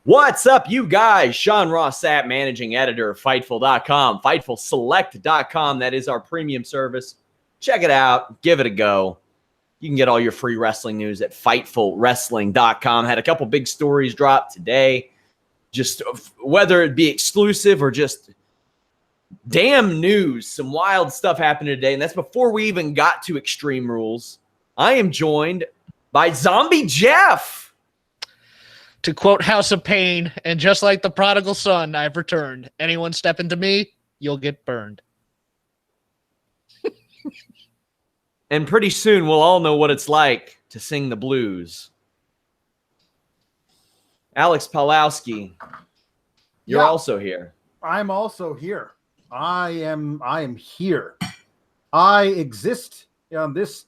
What's up, you guys? Sean Ross Sapp, managing editor of Fightful.com, FightfulSelect.com. That is our premium service. Check it out. Give it a go. You can get all your free wrestling news at FightfulWrestling.com. Had a couple big stories drop today. Just whether it be exclusive or just damn news. Some wild stuff happened today, and that's before we even got to Extreme Rules. I am joined by Zombie Jeff. To quote House of Pain, and just like the prodigal son, I've returned. Anyone step into me, you'll get burned. And pretty soon, we'll all know what it's like to sing the blues. Alex Pawlowski, you're also here. I'm also here. I am here. I exist on this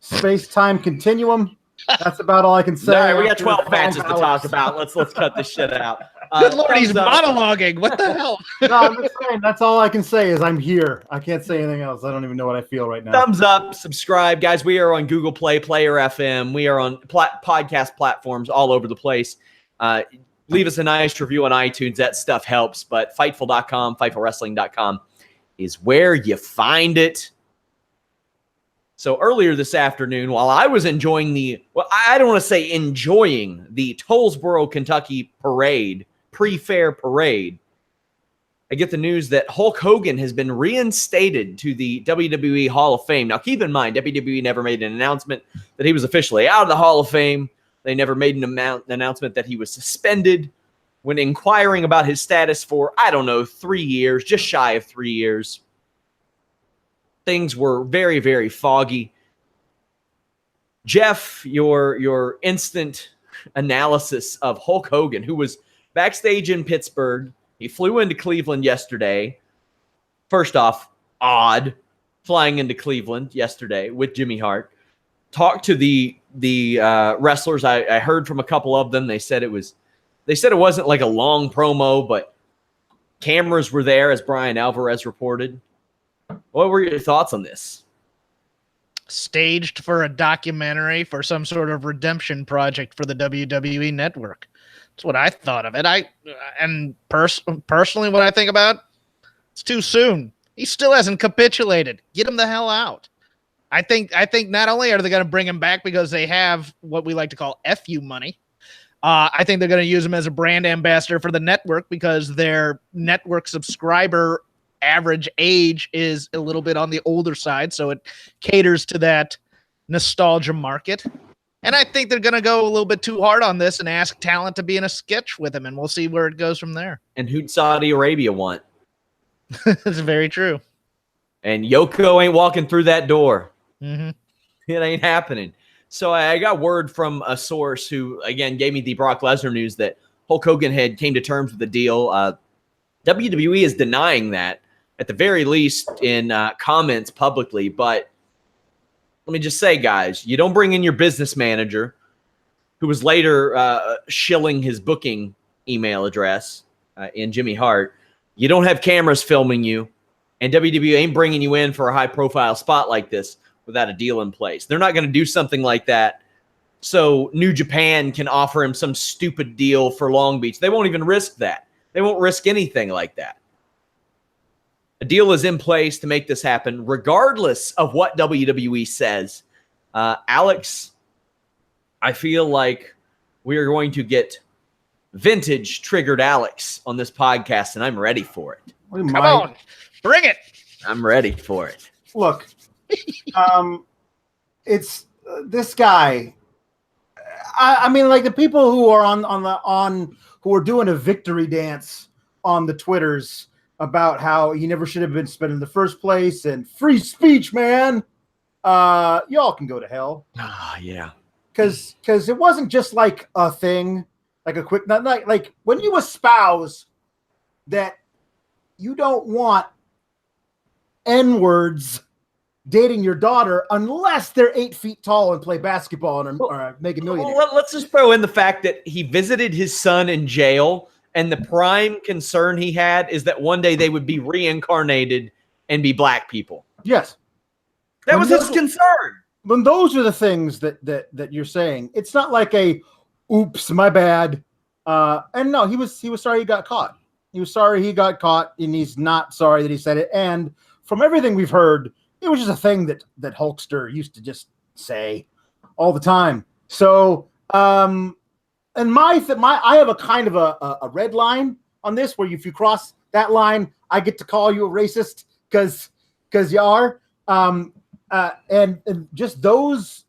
space-time continuum. That's about all I can say. All right, we got 12 matches to talk about. Let's cut this shit out. Good Lord, he's monologuing. What the hell? No, I'm just saying, that's all I can say is I'm here. I can't say anything else. I don't even know what I feel right now. Thumbs up, subscribe. Guys, we are on Google Play, Player FM. We are on podcast platforms all over the place. Leave us a nice review on iTunes. That stuff helps. But Fightful.com, FightfulWrestling.com is where you find it. So earlier this afternoon, while I was enjoying I don't want to say enjoying the Tollsboro, Kentucky parade, pre-fair parade, I get the news that Hulk Hogan has been reinstated to the WWE Hall of Fame. Now, keep in mind, WWE never made an announcement that he was officially out of the Hall of Fame. They never made an announcement that he was suspended. When inquiring about his status for, 3 years, just shy of 3 years, things were very, very foggy. Jeff, your instant analysis of Hulk Hogan, who was backstage in Pittsburgh. He flew into Cleveland yesterday. First off, odd, flying into Cleveland yesterday with Jimmy Hart. Talked to the wrestlers. I heard from a couple of them. They said it wasn't like a long promo, but cameras were there, as Bryan Alvarez reported. What were your thoughts on this? Staged for a documentary for some sort of redemption project for the WWE network. That's what I thought of it. Personally, what I think about, it's too soon. He still hasn't capitulated. Get him the hell out. I think not only are they going to bring him back because they have what we like to call FU money, I think they're going to use him as a brand ambassador for the network because their network subscriber average age is a little bit on the older side, so it caters to that nostalgia market. And I think they're going to go a little bit too hard on this and ask talent to be in a sketch with him, and we'll see where it goes from there. And who'd Saudi Arabia want? That's very true. And Yoko ain't walking through that door. Mm-hmm. It ain't happening. So I got word from a source who, again, gave me the Brock Lesnar news that Hulk Hogan had came to terms with the deal. WWE is denying that, at the very least in comments publicly. But let me just say, guys, you don't bring in your business manager, who was later shilling his booking email address in Jimmy Hart. You don't have cameras filming you, and WWE ain't bringing you in for a high-profile spot like this without a deal in place. They're not going to do something like that so New Japan can offer him some stupid deal for Long Beach. They won't even risk that. They won't risk anything like that. A deal is in place to make this happen, regardless of what WWE says. Alex, I feel like we are going to get vintage triggered Alex on this podcast, and I'm ready for it. Come on, bring it. I'm ready for it. Look, it's this guy. I mean, like the people who are who are doing a victory dance on the Twitters about how he never should have been spent in the first place and free speech, man. Y'all can go to hell. Yeah. Because it wasn't just like a thing, like a quick, like when you espouse that you don't want N-words dating your daughter unless they're 8 feet tall and play basketball and are make a million. Let's just throw in the fact that he visited his son in jail. And the prime concern he had is that one day they would be reincarnated and be black people. Yes. That was his concern. When those are the things that you're saying, it's not like a, oops, my bad. And no, he was sorry he got caught. He was sorry he got caught, and he's not sorry that he said it. And from everything we've heard, it was just a thing that Hulkster used to just say all the time. So, and I have a kind of a red line on this, where if you cross that line, I get to call you a racist because you are. And just those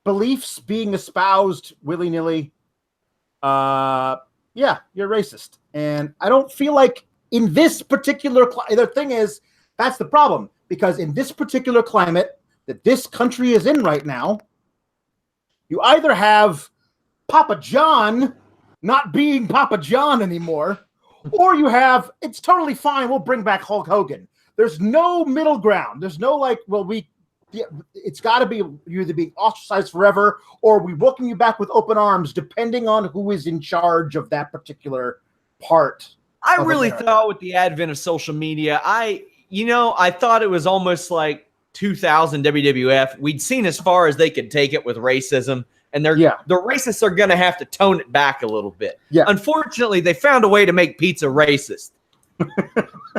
beliefs being espoused willy-nilly, yeah, you're racist. And I don't feel like in this particular the thing is, that's the problem, because in this particular climate that this country is in right now, you either have Papa John not being Papa John anymore, or you have, it's totally fine, we'll bring back Hulk Hogan. There's no middle ground. There's no like, well, it's got to be you either being ostracized forever, or we welcome you back with open arms, depending on who is in charge of that particular part. I really thought with the advent of social media, I thought it was almost like 2000 WWF. We'd seen as far as they could take it with racism, and the racists are going to have to tone it back a little bit. Yeah. Unfortunately, they found a way to make pizza racist.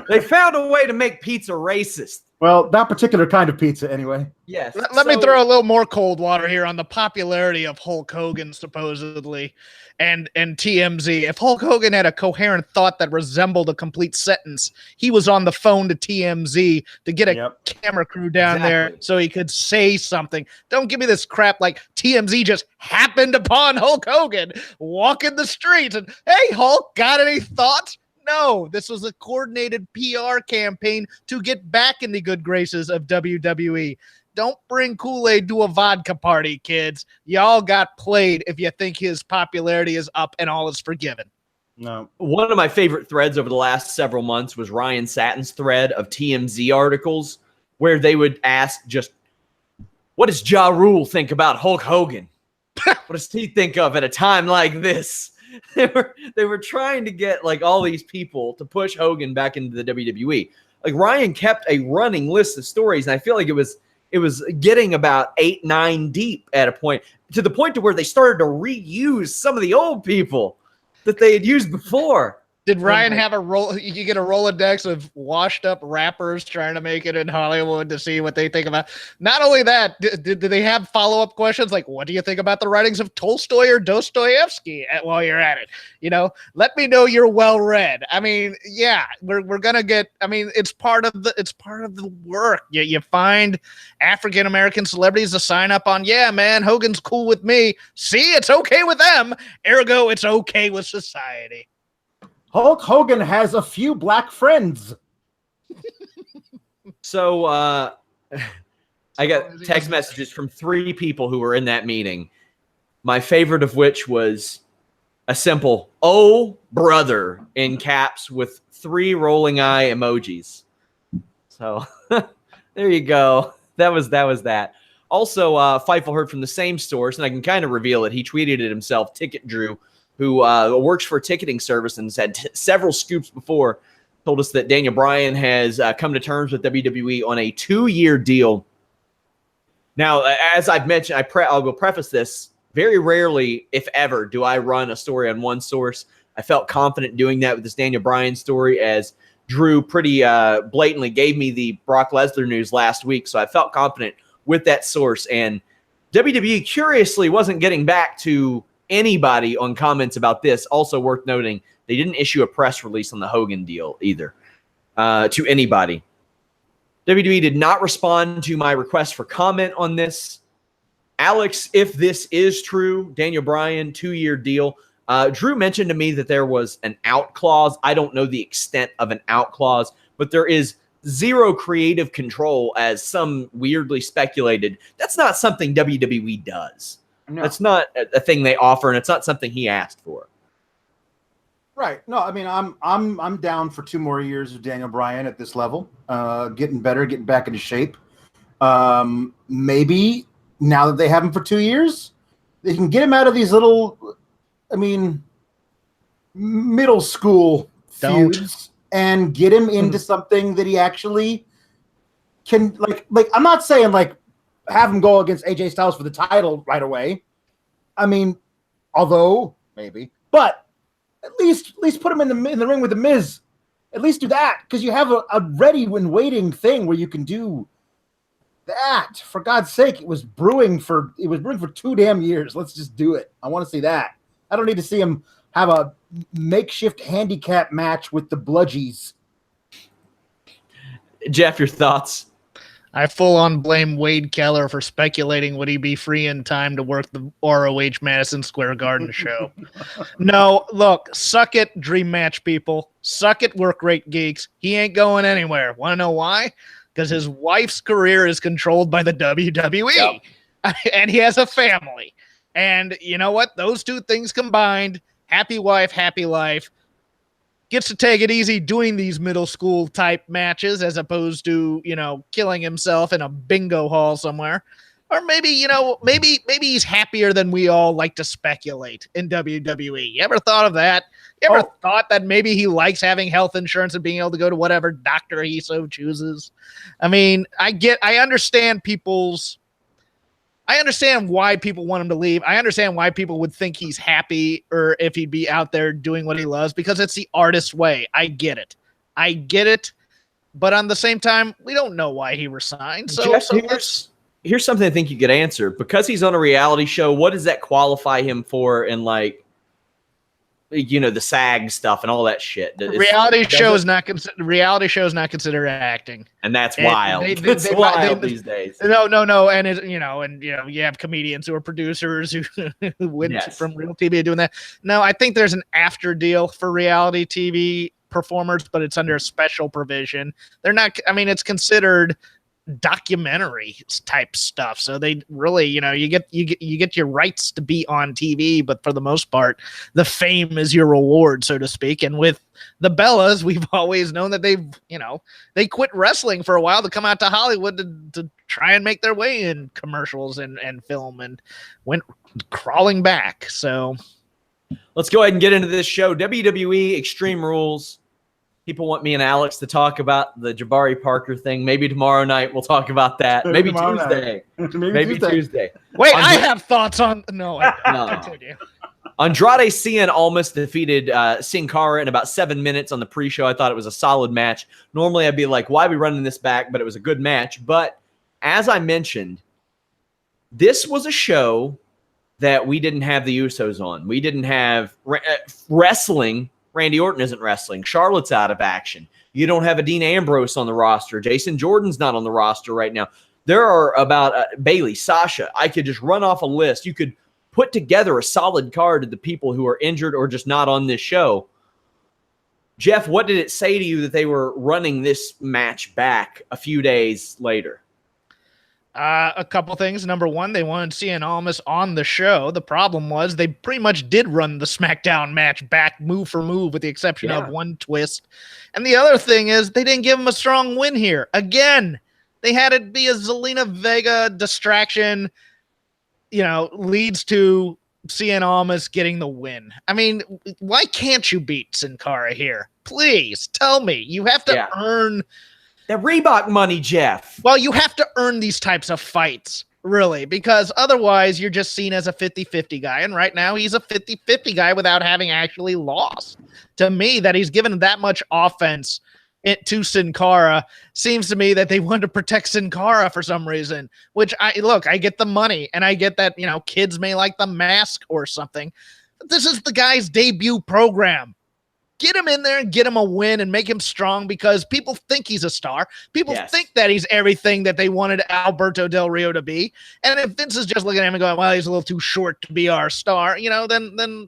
They found a way to make pizza racist. Well, that particular kind of pizza, anyway. Yes. Let me throw a little more cold water here on the popularity of Hulk Hogan, supposedly, and TMZ. If Hulk Hogan had a coherent thought that resembled a complete sentence, he was on the phone to TMZ to get a camera crew down there so he could say something. Don't give me this crap like TMZ just happened upon Hulk Hogan walking the streets and, hey, Hulk, got any thoughts? No, this was a coordinated PR campaign to get back in the good graces of WWE. Don't bring Kool-Aid to a vodka party, kids. Y'all got played if you think his popularity is up and all is forgiven. No. One of my favorite threads over the last several months was Ryan Satin's thread of TMZ articles where they would ask just, what does Ja Rule think about Hulk Hogan? What does he think of at a time like this? They were trying to get like all these people to push Hogan back into the WWE. Like Ryan kept a running list of stories, and I feel like it was getting about 8, 9 deep at a point, to the point to where they started to reuse some of the old people that they had used before. Did Ryan have you get a Rolodex of washed up rappers trying to make it in Hollywood to see what they think about? Not only that, did they have follow-up questions like, what do you think about the writings of Tolstoy or Dostoevsky while you're at it? Let me know you're well-read. I mean, yeah, we're going to get, I mean, it's part of the work. You find African-American celebrities to sign up on, yeah, man, Hogan's cool with me. See, it's okay with them. Ergo, it's okay with society. Hulk Hogan has a few black friends. So I got text messages from 3 people who were in that meeting. My favorite of which was a simple, "Oh, brother," in caps with 3 rolling eye emojis. So there you go. That was that. Also, Fightful heard from the same source, and I can kind of reveal it. He tweeted it himself, Ticket Drew, who works for a ticketing service and has had several scoops before, told us that Daniel Bryan has come to terms with WWE on a 2-year deal. Now, as I've mentioned, I'll go preface this. Very rarely, if ever, do I run a story on one source. I felt confident doing that with this Daniel Bryan story, as Drew pretty blatantly gave me the Brock Lesnar news last week, so I felt confident with that source. And WWE, curiously, wasn't getting back to anybody on comments about this. Also worth noting, they didn't issue a press release on the Hogan deal either to anybody. WWE did not respond to my request for comment on this. Alex, if this is true, Daniel Bryan, 2-year deal, Drew mentioned to me that there was an out clause. I don't know the extent of an out clause, but there is zero creative control, as some weirdly speculated. That's not something WWE does. No. That's not a thing they offer, and it's not something he asked for. Right. No, I mean, I'm down for 2 more years of Daniel Bryan at this level, getting better, getting back into shape. Maybe now that they have him for 2 years, they can get him out of these little, middle school feuds and get him into something that he actually can, like. I'm not saying have him go against AJ Styles for the title right away. I mean, although maybe, But at least put him in the ring with the Miz. At least do that, because you have a ready and waiting thing where you can do that. For God's sake, it was brewing for 2 damn years. Let's just do it. I want to see that. I don't need to see him have a makeshift handicap match with the Bludgies. Jeff, your thoughts? I full on blame Wade Keller for speculating would he be free in time to work the ROH Madison Square Garden show. No, look, suck it, dream match people. Suck it, work rate geeks. He ain't going anywhere. Want to know why? Because his wife's career is controlled by the WWE. Yep. And he has a family. And you know what? Those two things combined, happy wife, happy life, gets to take it easy doing these middle school type matches as opposed to, killing himself in a bingo hall somewhere. Or maybe, maybe he's happier than we all like to speculate in WWE. You ever thought of that? You ever thought that maybe he likes having health insurance and being able to go to whatever doctor he so chooses? I mean, I understand why people want him to leave. I understand why people would think he's happy or if he'd be out there doing what he loves, because it's the artist's way. I get it. But on the same time, we don't know why he resigned. So, Jeff, here's something I think you could answer. Because he's on a reality show, what does that qualify him for in, the SAG stuff and all that shit? Reality show is not considered acting, and that's wild. It's wild these days. No, and you have comedians who are producers who went from real TV doing that. No, I think there's an after deal for reality TV performers, but it's under a special provision. They're not. I mean, it's considered documentary type stuff, so they really, you get your rights to be on TV, but for the most part the fame is your reward, so to speak. And with the Bellas, we've always known that they quit wrestling for a while to come out to Hollywood to try and make their way in commercials and film, and went crawling back. So let's go ahead and get into this show. WWE Extreme Rules. People want me and Alex to talk about the Jabari Parker thing. Maybe tomorrow night we'll talk about that. Maybe Tuesday. Maybe Tuesday. Wait, I have thoughts on... No. Continue. Andrade Cien almost defeated Sin Cara in about 7 minutes on the pre-show. I thought it was a solid match. Normally I'd be like, why are we running this back? But it was a good match. But as I mentioned, this was a show that we didn't have the Usos on. We didn't have wrestling. Randy Orton isn't wrestling. Charlotte's out of action. You don't have a Dean Ambrose on the roster. Jason Jordan's not on the roster right now. There are about Bailey, Sasha. I could just run off a list. You could put together a solid card of the people who are injured or just not on this show. Jeff, what did it say to you that they were running this match back a few days later? A couple things. Number one, they wanted Cien Almas on the show. The problem was they pretty much did run the SmackDown match back move for move with the exception of one twist. And the other thing is they didn't give him a strong win here. Again, they had it be a Zelina Vega distraction, leads to Cien Almas getting the win. I mean, why can't you beat Sin Cara here? Please tell me. You have to earn... that Reebok money, Jeff. Well, you have to earn these types of fights, really, because otherwise you're just seen as a 50-50 guy. And right now he's a 50-50 guy without having actually lost. To me, that he's given that much offense to Sin Cara seems to me that they wanted to protect Sin Cara for some reason, which I get the money and I get that, kids may like the mask or something. But this is the guy's debut program. Get him in there and get him a win and make him strong, because people think he's a star. People think that he's everything that they wanted Alberto Del Rio to be. And if Vince is just looking at him and going, well, he's a little too short to be our star, then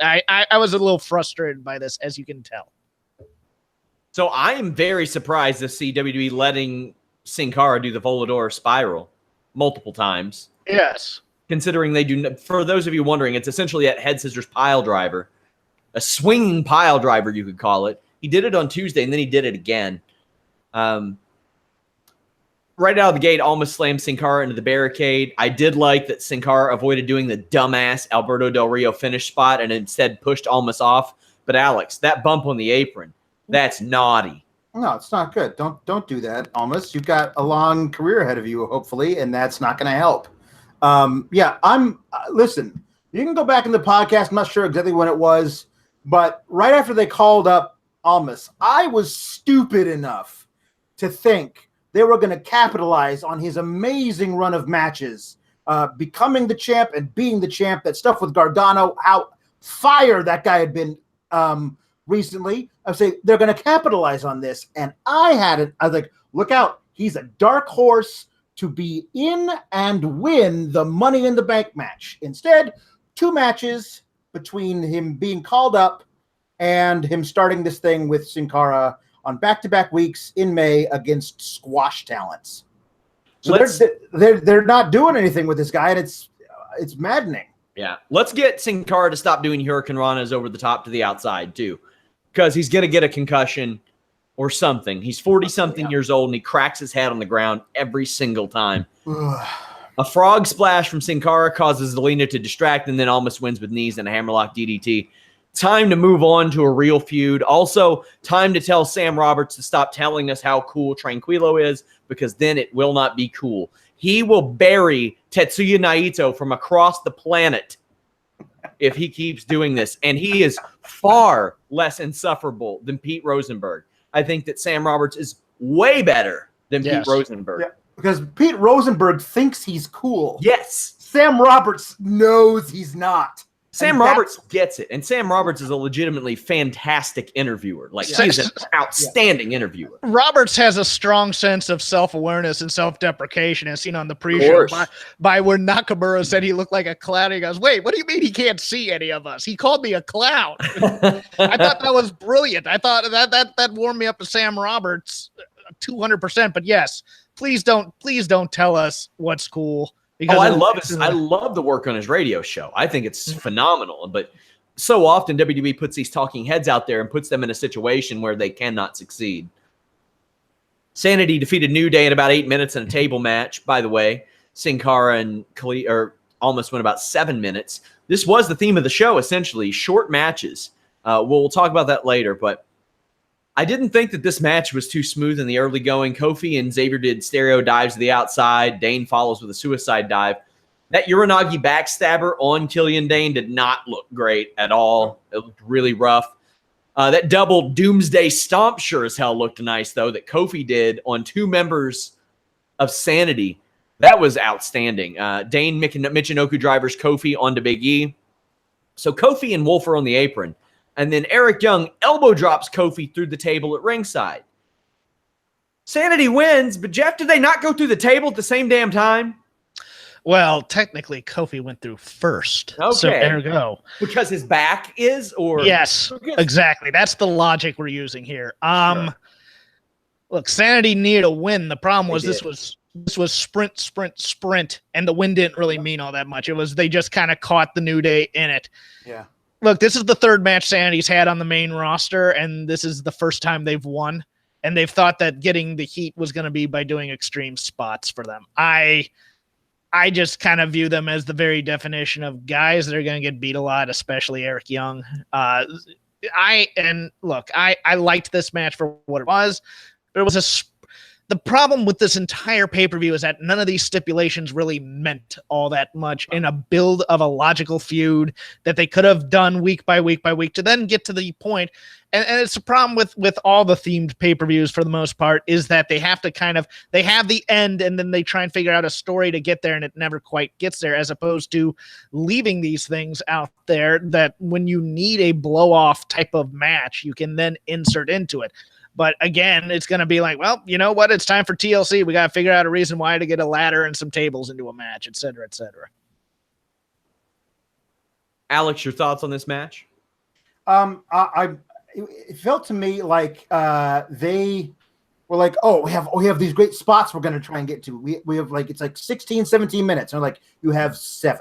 I was a little frustrated by this, as you can tell. So I am very surprised to see WWE letting Sin Cara do the Volador spiral multiple times. Yes. Considering they do, for those of you wondering, it's essentially a head scissors pile driver. A swinging pile driver, you could call it. He did it on Tuesday, and then he did it again. Right out of the gate, almost slammed Sin Cara into the barricade. I did like that Sin Cara avoided doing the dumbass Alberto Del Rio finish spot and instead pushed Almas off. But Alex, that bump on the apron, that's naughty. No, it's not good. Don't do that, Almas. You've got a long career ahead of you, hopefully, and that's not going to help. Listen. You can go back in the podcast. I'm not sure exactly when it was, but right after they called up Almas, I was stupid enough to think they were going to capitalize on his amazing run of matches, becoming the champ and being the champ. That stuff with Gargano, how fire that guy had been recently. I would say they're going to capitalize on this, and I was like, look out. He's a dark horse to be in and win the Money in the Bank match. Instead, 2 matches between him being called up and him starting this thing with Sin Cara on back-to-back weeks in May against squash talents. So they're not doing anything with this guy, and it's maddening. Yeah, let's get Sin Cara to stop doing Hurricane Ranas over the top to the outside too, because he's gonna get a concussion or something. He's 40-something years old, and he cracks his head on the ground every single time. A frog splash from Sin Cara causes Zelina to distract, and then almost wins with knees and a hammerlock DDT. Time to move on to a real feud. Also, time to tell Sam Roberts to stop telling us how cool Tranquilo is, because then it will not be cool. He will bury Tetsuya Naito from across the planet if he keeps doing this, and he is far less insufferable than Pete Rosenberg. I think that Sam Roberts is way better than Pete Rosenberg. Yeah, because Pete Rosenberg thinks he's cool. Yes. Sam Roberts knows he's not. Sam Roberts gets it, and Sam Roberts is a legitimately fantastic interviewer. Like, he's an outstanding interviewer. Roberts has a strong sense of self-awareness and self-deprecation, as seen on the pre-show by where Nakamura said he looked like a clown. He goes, wait, what do you mean he can't see any of us? He called me a clown. I thought that was brilliant. I thought that warmed me up to Sam Roberts 200%. But yes, please don't tell us what's cool. I love the work on his radio show. I think it's phenomenal. But so often WWE puts these talking heads out there and puts them in a situation where they cannot succeed. Sanity defeated New Day in about 8 minutes in a table match. By the way, Sin Cara and Kali almost went about 7 minutes. This was the theme of the show, essentially, short matches. We'll talk about that later, but I didn't think that this match was too smooth in the early going. Kofi and Xavier did stereo dives to the outside. Dane follows with a suicide dive. That Uranagi backstabber on Killian Dane did not look great at all. It looked really rough. That double Doomsday Stomp sure as hell looked nice, though, that Kofi did on 2 members of Sanity. That was outstanding. Dane Michinoku drivers Kofi onto Big E. So Kofi and Wolf are on the apron. And then Eric Young elbow drops Kofi through the table at ringside. Sanity wins, but Jeff, did they not go through the table at the same damn time? Well, technically, Kofi went through first. Okay. So there we go. Because his back is? Or yes, exactly. That's the logic we're using here. Sure. Look, Sanity needed a win. The problem was this was sprint, and the win didn't really mean all that much. It was they just kind of caught the New Day in it. Yeah. Look, this is the 3rd match Sanity's had on the main roster, and this is the first time they've won. And they've thought that getting the heat was going to be by doing extreme spots for them. I just kind of view them as the very definition of guys that are going to get beat a lot, especially Eric Young. I liked this match for what it was, but it was the problem with this entire pay-per-view is that none of these stipulations really meant all that much in a build of a logical feud that they could have done week by week by week to then get to the point. And it's a problem with all the themed pay-per-views for the most part is that they have to they have the end and then they try and figure out a story to get there and it never quite gets there, as opposed to leaving these things out there that when you need a blow-off type of match, you can then insert into it. But again, it's going to be like, well, you know what? It's time for TLC. We got to figure out a reason why to get a ladder and some tables into a match, et cetera, et cetera. Alex, your thoughts on this match? It felt to me like they were like, oh, we have these great spots we're going to try and get to. We have it's like 16, 17 minutes. And like, you have 7.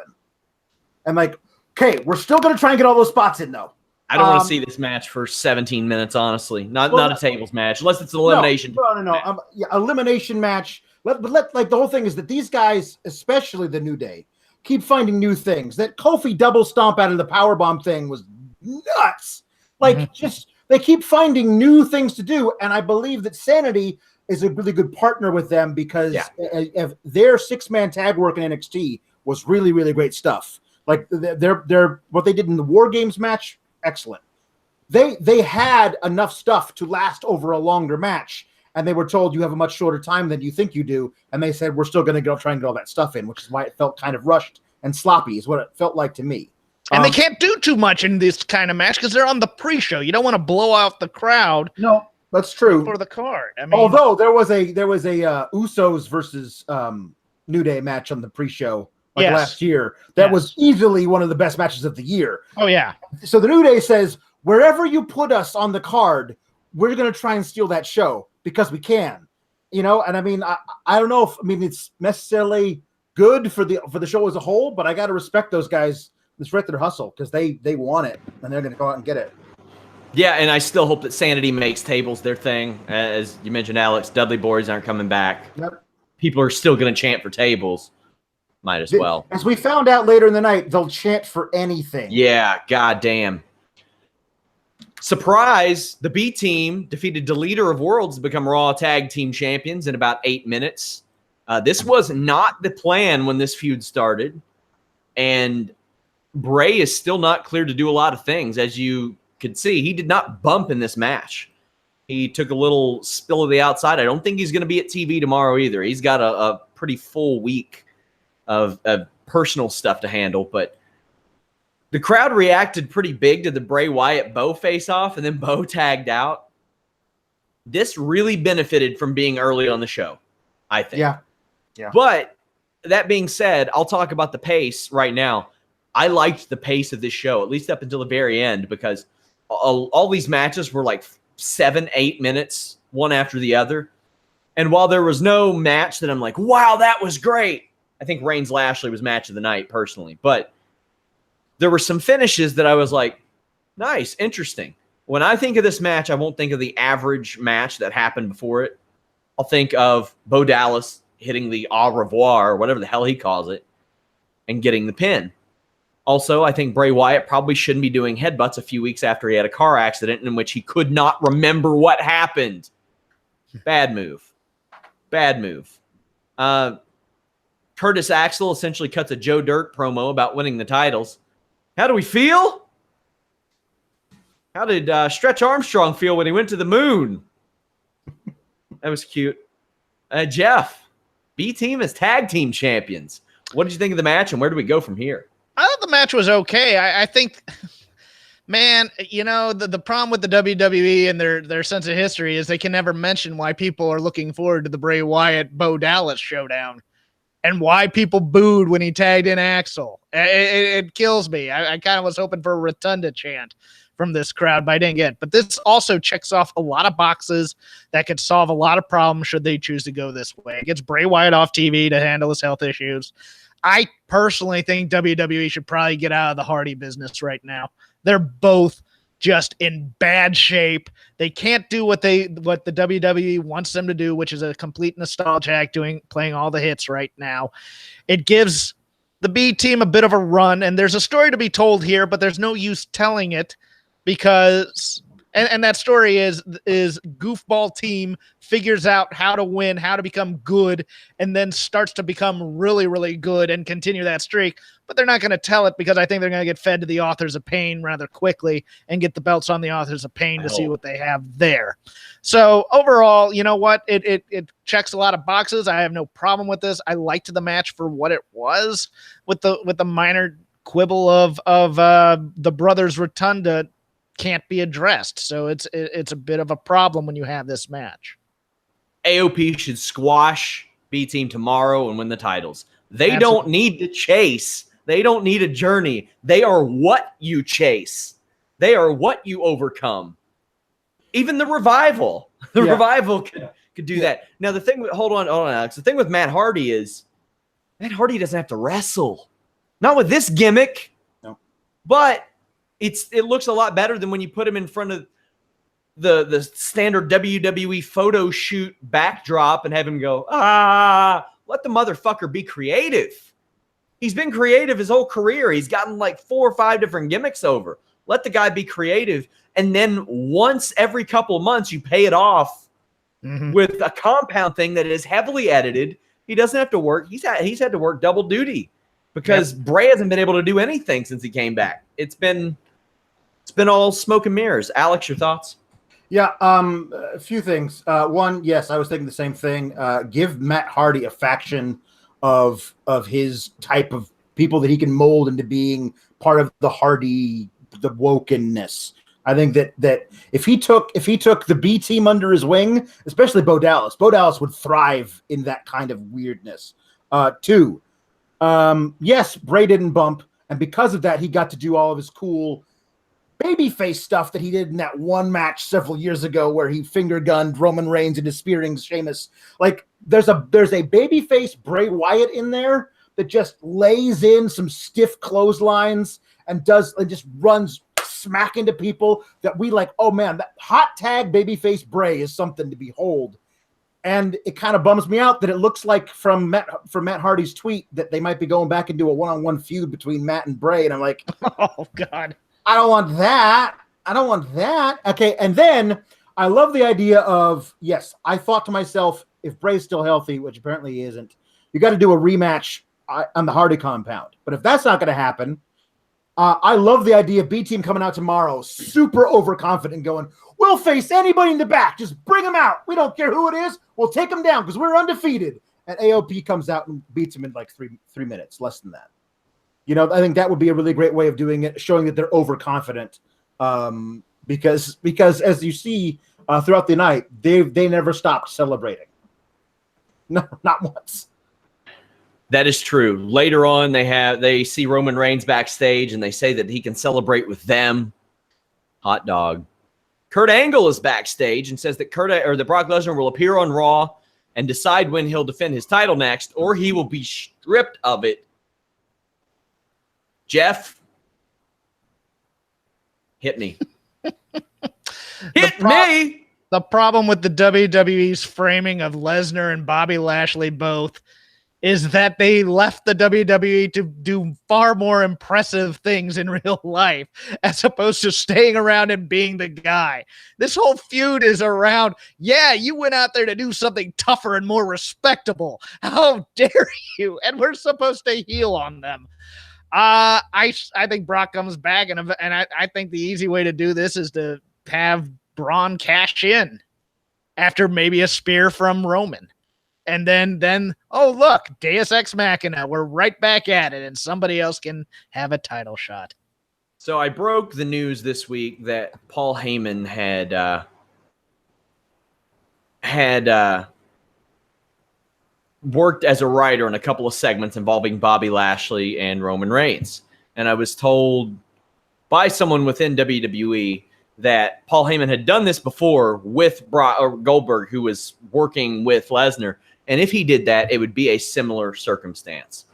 I'm like, okay, we're still going to try and get all those spots in though. I don't want to see this match for 17 minutes, honestly. Not a tables match, unless it's an elimination. No. Elimination match. But the whole thing is that these guys, especially the New Day, keep finding new things. That Kofi double stomp out of the powerbomb thing was nuts. They keep finding new things to do, and I believe that Sanity is a really good partner with them because their 6-man tag work in NXT was really, really great stuff. Like they're what they did in the War Games match, excellent. They had enough stuff to last over a longer match, and they were told you have a much shorter time than you think you do, and they said we're still going to go try and get all that stuff in, which is why it felt kind of rushed and sloppy, is what it felt like to me. And they can't do too much in this kind of match because they're on the pre-show. You don't want to blow out the crowd. No, that's true. For the card. I mean, although there was a Usos versus New Day match on the pre-show last year. That was easily one of the best matches of the year. Oh yeah. So the New Day says, wherever you put us on the card, we're going to try and steal that show because we can, And I mean, I don't know if it's necessarily good for the show as a whole, but I got to respect those guys. Respect their hustle because they want it and they're going to go out and get it. Yeah, and I still hope that Sanity makes tables their thing. As you mentioned, Alex, Dudley Boyz aren't coming back. Yep. People are still going to chant for tables. Might as well. As we found out later in the night, they'll chant for anything. Yeah, goddamn. Surprise, the B team defeated Deleter of Worlds to become Raw Tag Team Champions in about 8 minutes. This was not the plan when this feud started. And Bray is still not clear to do a lot of things. As you could see, he did not bump in this match. He took a little spill of the outside. I don't think he's going to be at TV tomorrow either. He's got a pretty full week of personal stuff to handle. But the crowd reacted pretty big to the Bray Wyatt Bo face-off, and then Bo tagged out. This really benefited from being early on the show, I think. Yeah. But that being said, I'll talk about the pace right now. I liked the pace of this show, at least up until the very end, because all these matches were like 7-8 minutes, one after the other. And while there was no match that I'm like, wow, that was great, I think Reigns Lashley was match of the night personally. But there were some finishes that I was like, nice, interesting. When I think of this match, I won't think of the average match that happened before it. I'll think of Bo Dallas hitting the au revoir, or whatever the hell he calls it, and getting the pin. Also, I think Bray Wyatt probably shouldn't be doing headbutts a few weeks after he had a car accident in which he could not remember what happened. Bad move. Bad move. Curtis Axel essentially cuts a Joe Dirt promo about winning the titles. How do we feel? How did Stretch Armstrong feel when he went to the moon? That was cute. Jeff, B team is tag team champions. What did you think of the match, and where do we go from here? I thought the match was okay. I think, man, the problem with the WWE and their sense of history is they can never mention why people are looking forward to the Bray Wyatt Bo Dallas showdown and why people booed when he tagged in Axel. It kills me. I kind of was hoping for a Rotunda chant from this crowd, but I didn't get it. But this also checks off a lot of boxes that could solve a lot of problems should they choose to go this way. It gets Bray Wyatt off TV to handle his health issues. I personally think WWE should probably get out of the Hardy business right now. They're both just in bad shape. They can't do what the WWE wants them to do, which is a complete nostalgia act, playing all the hits right now. It gives the B team a bit of a run, and there's a story to be told here, but there's no use telling it because and that story is goofball team figures out how to win, how to become good, and then starts to become really, really good and continue that streak. But they're not going to tell it because I think they're going to get fed to the Authors of Pain rather quickly and get the belts on the Authors of Pain to see what they have there. So overall, you know what? It checks a lot of boxes. I have no problem with this. I liked the match for what it was, with the minor quibble of the brothers Rotunda can't be addressed. So it's a bit of a problem when you have this match. AOP should squash B team tomorrow and win the titles. They don't need to chase. They don't need a journey. They are what you chase. They are what you overcome. Even the Revival. Revival could do that. Now the thing, hold on, Alex. The thing with Matt Hardy is Matt Hardy doesn't have to wrestle. Not with this gimmick. No. But it looks a lot better than when you put him in front of the standard WWE photo shoot backdrop and have him go, let the motherfucker be creative. He's been creative his whole career. He's gotten like 4 or 5 different gimmicks over. Let the guy be creative. And then once every couple of months, you pay it off with a compound thing that is heavily edited. He doesn't have to work. He's had to work double duty because Bray hasn't been able to do anything since he came back. It's been all smoke and mirrors. Alex, your thoughts? Yeah, a few things. One, yes, I was thinking the same thing. Give Matt Hardy a faction of his type of people that he can mold into being part of the Hardy, the wokenness. I think that if he took the B team under his wing, especially Bo Dallas would thrive in that kind of weirdness. Two, yes, Bray didn't bump, and because of that, he got to do all of his cool babyface stuff that he did in that one match several years ago where he finger gunned Roman Reigns into spearing Sheamus. Like there's a babyface Bray Wyatt in there that just lays in some stiff clotheslines and just runs smack into people that we like. Oh man, that hot tag babyface Bray is something to behold. And it kind of bums me out that it looks like from Matt Hardy's tweet that they might be going back into a one-on-one feud between Matt and Bray. And I'm like, oh God. I don't want that. Okay, and then I love the idea of, yes, I thought to myself, if Bray's still healthy, which apparently he isn't, you got to do a rematch on the Hardy compound. But if that's not going to happen, I love the idea of B-Team coming out tomorrow, super overconfident, going, we'll face anybody in the back. Just bring them out. We don't care who it is. We'll take them down because we're undefeated. And AOP comes out and beats him in like three minutes, less than that. You know, I think that would be a really great way of doing it, showing that they're overconfident. Because as you see throughout the night, they never stopped celebrating. No, not once. That is true. Later on, they see Roman Reigns backstage, and they say that he can celebrate with them. Hot dog. Kurt Angle is backstage and says that Brock Lesnar will appear on Raw and decide when he'll defend his title next, or he will be stripped of it. Jeff, hit me. Hit me! The problem with the WWE's framing of Lesnar and Bobby Lashley both is that they left the WWE to do far more impressive things in real life as opposed to staying around and being the guy. This whole feud is around, yeah, you went out there to do something tougher and more respectable. How dare you? And we're supposed to heel on them. I think Brock comes back, and I think the easy way to do this is to have Braun cash in after maybe a spear from Roman. And then oh, look, Deus Ex Machina, we're right back at it, and somebody else can have a title shot. So I broke the news this week that Paul Heyman had worked as a writer in a couple of segments involving Bobby Lashley and Roman Reigns. And I was told by someone within WWE that Paul Heyman had done this before with Goldberg, who was working with Lesnar. And if he did that, it would be a similar circumstance.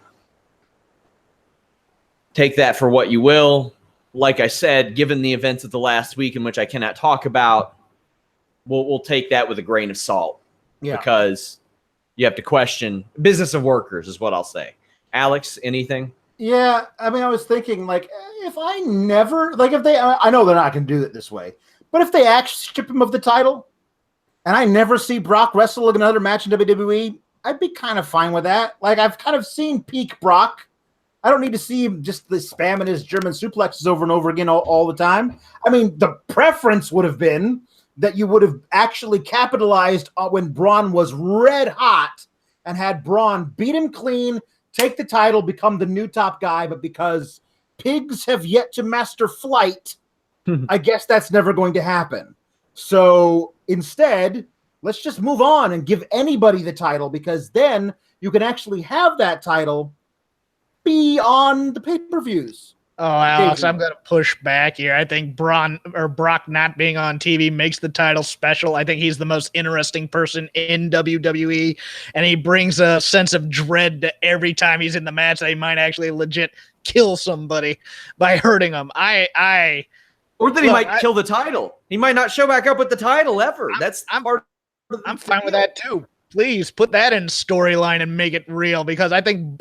Take that for what you will. Like I said, given the events of the last week, in which I cannot talk about, we'll take that with a grain of salt. Yeah. Because you have to question business of workers is what I'll say. Alex, anything? Yeah, I mean, I was thinking, like, if I know they're not going to do it this way, but if they actually strip him of the title and I never see Brock wrestle another match in WWE, I'd be kind of fine with that. Like, I've kind of seen peak Brock. I don't need to see him just spamming his German suplexes over and over again all the time. I mean, the preference would have been that you would have actually capitalized when Braun was red hot and had Braun beat him clean, take the title, become the new top guy. But because pigs have yet to master flight, I guess that's never going to happen. So instead, let's just move on and give anybody the title, because then you can actually have that title be on the pay-per-views. Oh, Alex, I'm going to push back here. I think Brock not being on TV makes the title special. I think he's the most interesting person in WWE, and he brings a sense of dread to every time he's in the match that he might actually legit kill somebody by hurting them. Or that he might kill the title. He might not show back up with the title ever. I'm fine with that too. Please put that in storyline and make it real, because I think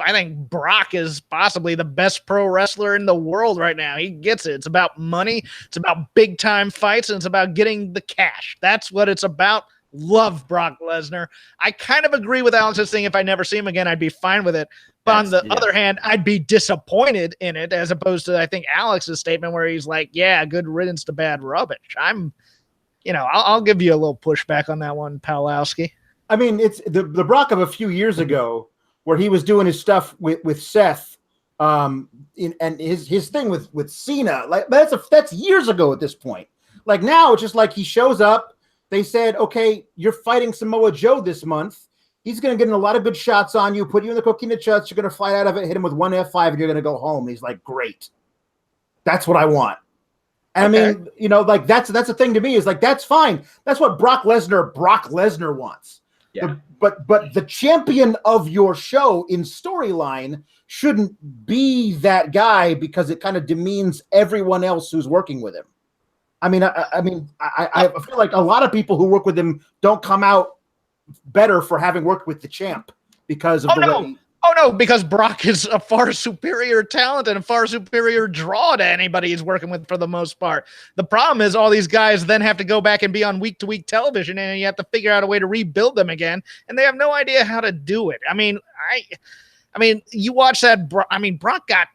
Brock is possibly the best pro wrestler in the world right now. He gets it. It's about money. It's about big time fights, and it's about getting the cash. That's what it's about. Love Brock Lesnar. I kind of agree with Alex's thing. If I never see him again, I'd be fine with it. But on the other hand, I'd be disappointed in it, as opposed to, I think, Alex's statement where he's like, yeah, good riddance to bad rubbish. I'll give you a little pushback on that one, Pawlowski. I mean, it's the Brock of a few years ago where he was doing his stuff with Seth, and his thing with Cena. Like that's years ago at this point. Like now, it's just like he shows up. They said, okay, you're fighting Samoa Joe this month. He's going to get in a lot of good shots on you, put you in the coquina chuts. You're going to fight out of it, hit him with one F5, and you're going to go home. And he's like, great. That's what I want. And okay. I mean, like that's the thing to me is like, that's fine. That's what Brock Lesnar wants. Yeah. But the champion of your show in storyline shouldn't be that guy because it kind of demeans everyone else who's working with him. I mean, I feel like a lot of people who work with him don't come out better for having worked with the champ because of way. Oh no, because Brock is a far superior talent and a far superior draw to anybody he's working with for the most part. The problem is all these guys then have to go back and be on week-to-week television, and you have to figure out a way to rebuild them again, and they have no idea how to do it. I mean, you watch that. Brock got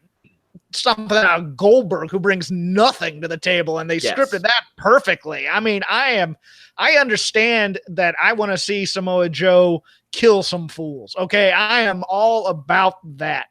something out of Goldberg, who brings nothing to the table, and they scripted that perfectly. I mean, I understand that I want to see Samoa Joe kill some fools. Okay, I am all about that.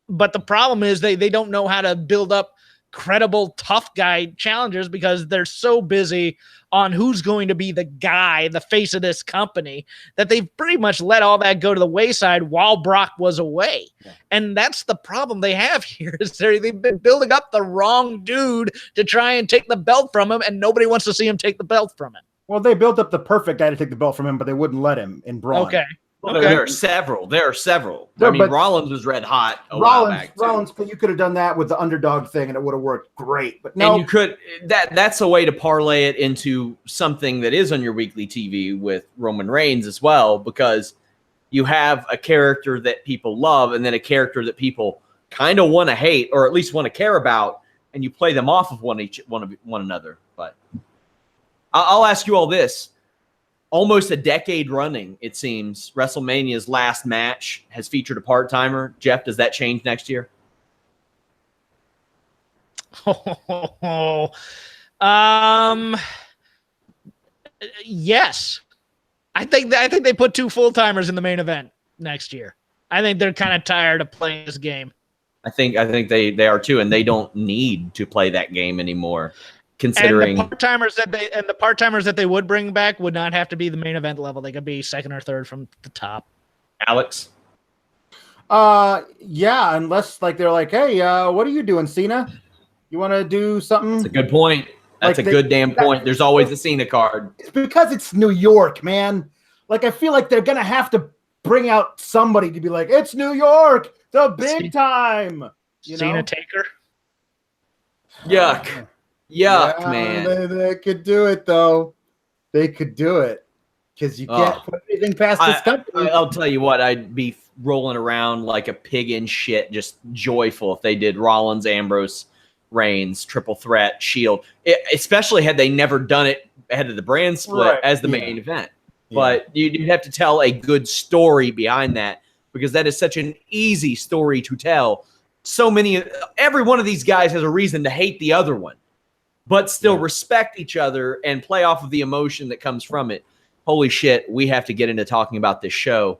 But the problem is they don't know how to build up credible tough guy challengers because they're so busy on who's going to be the guy, the face of this company, that they've pretty much let all that go to the wayside while Brock was away. Yeah. And that's the problem they have here is they've been building up the wrong dude to try and take the belt from him, and nobody wants to see him take the belt from him. Well, they built up the perfect guy to take the belt from him, but they wouldn't let him in Braun. Okay. Well, there are several. I mean, Rollins was red hot a while back. Rollins, you could have done that with the underdog thing, and it would have worked great. But no, and you could. That's a way to parlay it into something that is on your weekly TV with Roman Reigns as well, because you have a character that people love, and then a character that people kind of want to hate, or at least want to care about, and you play them off of one another. But I'll ask you all this. Almost a decade running, it seems, WrestleMania's last match has featured a part-timer. Jeff, does that change next year? Yes. I think they put 2 full-timers in the main event next year. I think they're kind of tired of playing this game. I think they are too, and they don't need to play that game anymore. Considering and the part-timers that they would bring back would not have to be the main event level. They could be second or third from the top. Alex? Yeah, unless like they're like, hey, what are you doing, Cena? You want to do something? That's a good point. That's like a good damn point. There's always a Cena card. It's because it's New York, man. Like I feel like they're gonna have to bring out somebody to be like, it's New York, the big time. Cena Taker. Yuck. Yuck, man. They could do it, though. They could do it. Because you can't put anything past this company. I'll tell you what, I'd be rolling around like a pig in shit, just joyful if they did Rollins, Ambrose, Reigns, triple threat, Shield. Especially had they never done it ahead of the brand split as the main event. Yeah. But you'd have to tell a good story behind that, because that is such an easy story to tell. Every one of these guys has a reason to hate the other one, but still respect each other and play off of the emotion that comes from it. Holy shit, we have to get into talking about this show.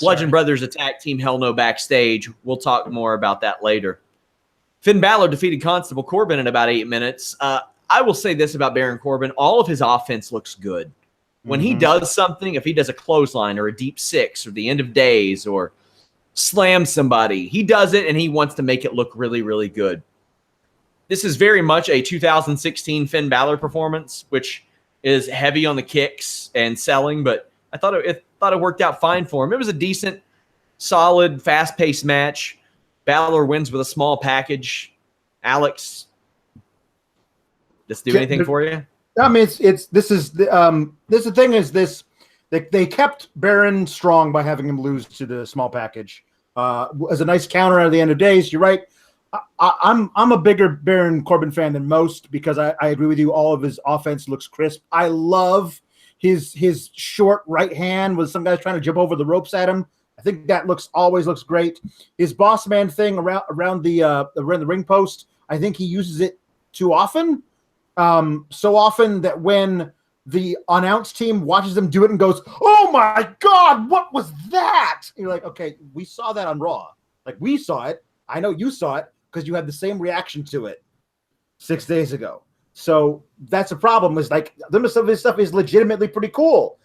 Bludgeon Brothers attack Team Hell No backstage. We'll talk more about that later. Finn Balor defeated Constable Corbin in about 8 minutes. I will say this about Baron Corbin. All of his offense looks good. When he does something, if he does a clothesline or a deep six or the end of days or slam somebody, he does it and he wants to make it look really, really good. This is very much a 2016 Finn Balor performance, which is heavy on the kicks and selling, but I thought it worked out fine for him. It was a decent, solid, fast-paced match. Balor wins with a small package. Alex, does this do anything for you? I mean, the thing is this. They kept Baron strong by having him lose to the small package as a nice counter at the end of days. You're right. I'm a bigger Baron Corbin fan than most because I agree with you. All of his offense looks crisp. I love his short right hand with some guys trying to jump over the ropes at him. I think that always looks great. His boss man thing around the ring post, I think he uses it too often. So often that when the announce team watches them do it and goes, "Oh my God, what was that?" And you're like, okay, we saw that on Raw. Like, we saw it. I know you saw it because you had the same reaction to it 6 days ago. So that's a problem. Is like some of this stuff is legitimately pretty cool.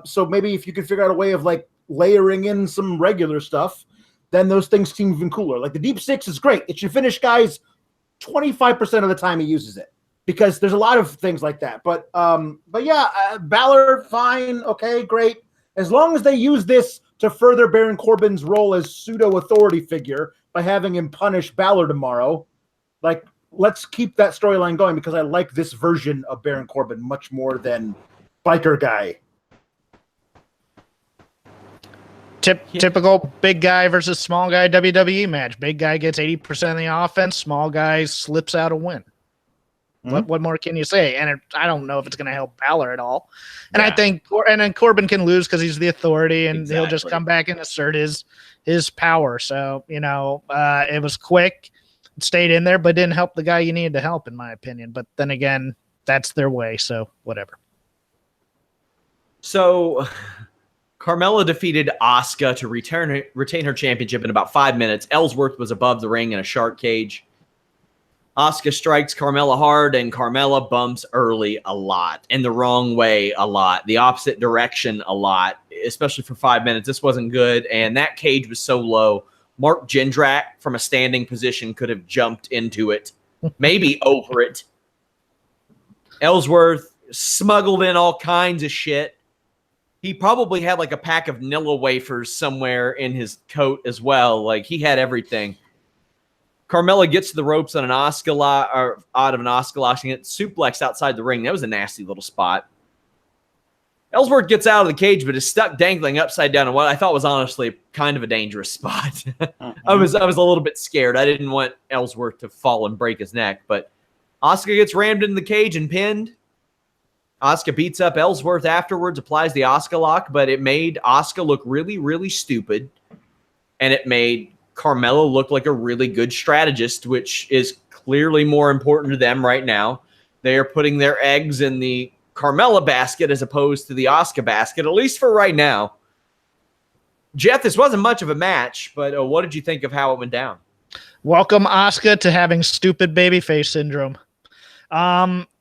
So maybe if you could figure out a way of like layering in some regular stuff, then those things seem even cooler. Like the Deep Six is great. It should finish guys 25% of the time he uses it, because there's a lot of things like that. But yeah, Balor, fine, okay, great. As long as they use this to further Baron Corbin's role as pseudo authority figure by having him punish Balor tomorrow, like, let's keep that storyline going, because I like this version of Baron Corbin much more than biker guy. Typical big guy versus small guy WWE match. Big guy gets 80% of the offense. Small guy slips out a win. Mm-hmm. What more can you say? And I don't know if it's going to help Balor at all. And I think, and then Corbin can lose because he's the authority, and he'll just come back and assert his power. So, it was quick, it stayed in there, but didn't help the guy you needed to help, in my opinion. But then again, that's their way, so whatever. So Carmella defeated Asuka to retain her championship in about 5 minutes. Ellsworth was above the ring in a shark cage. Asuka strikes Carmella hard, and Carmella bumps early a lot, and the wrong way a lot, the opposite direction a lot, especially for 5 minutes. This wasn't good, and that cage was so low. Mark Jindrak from a standing position could have jumped into it, maybe over it. Ellsworth smuggled in all kinds of shit. He probably had like a pack of Nilla wafers somewhere in his coat as well. Like, he had everything. Carmella gets to the ropes on an Asuka lock, or out of an Asuka lock, and gets suplexed outside the ring. That was a nasty little spot. Ellsworth gets out of the cage, but is stuck dangling upside down in what I thought was honestly kind of a dangerous spot. I was a little bit scared. I didn't want Ellsworth to fall and break his neck, but Asuka gets rammed into the cage and pinned. Asuka beats up Ellsworth afterwards, applies the Asuka lock, but it made Asuka look really, really stupid, and it made Carmella look like a really good strategist, which is clearly more important to them right now. They are putting their eggs in the Carmella basket as opposed to the Asuka basket, at least for right now. Jeff, this wasn't much of a match, but what did you think of how it went down? Welcome, Asuka, to having stupid babyface syndrome.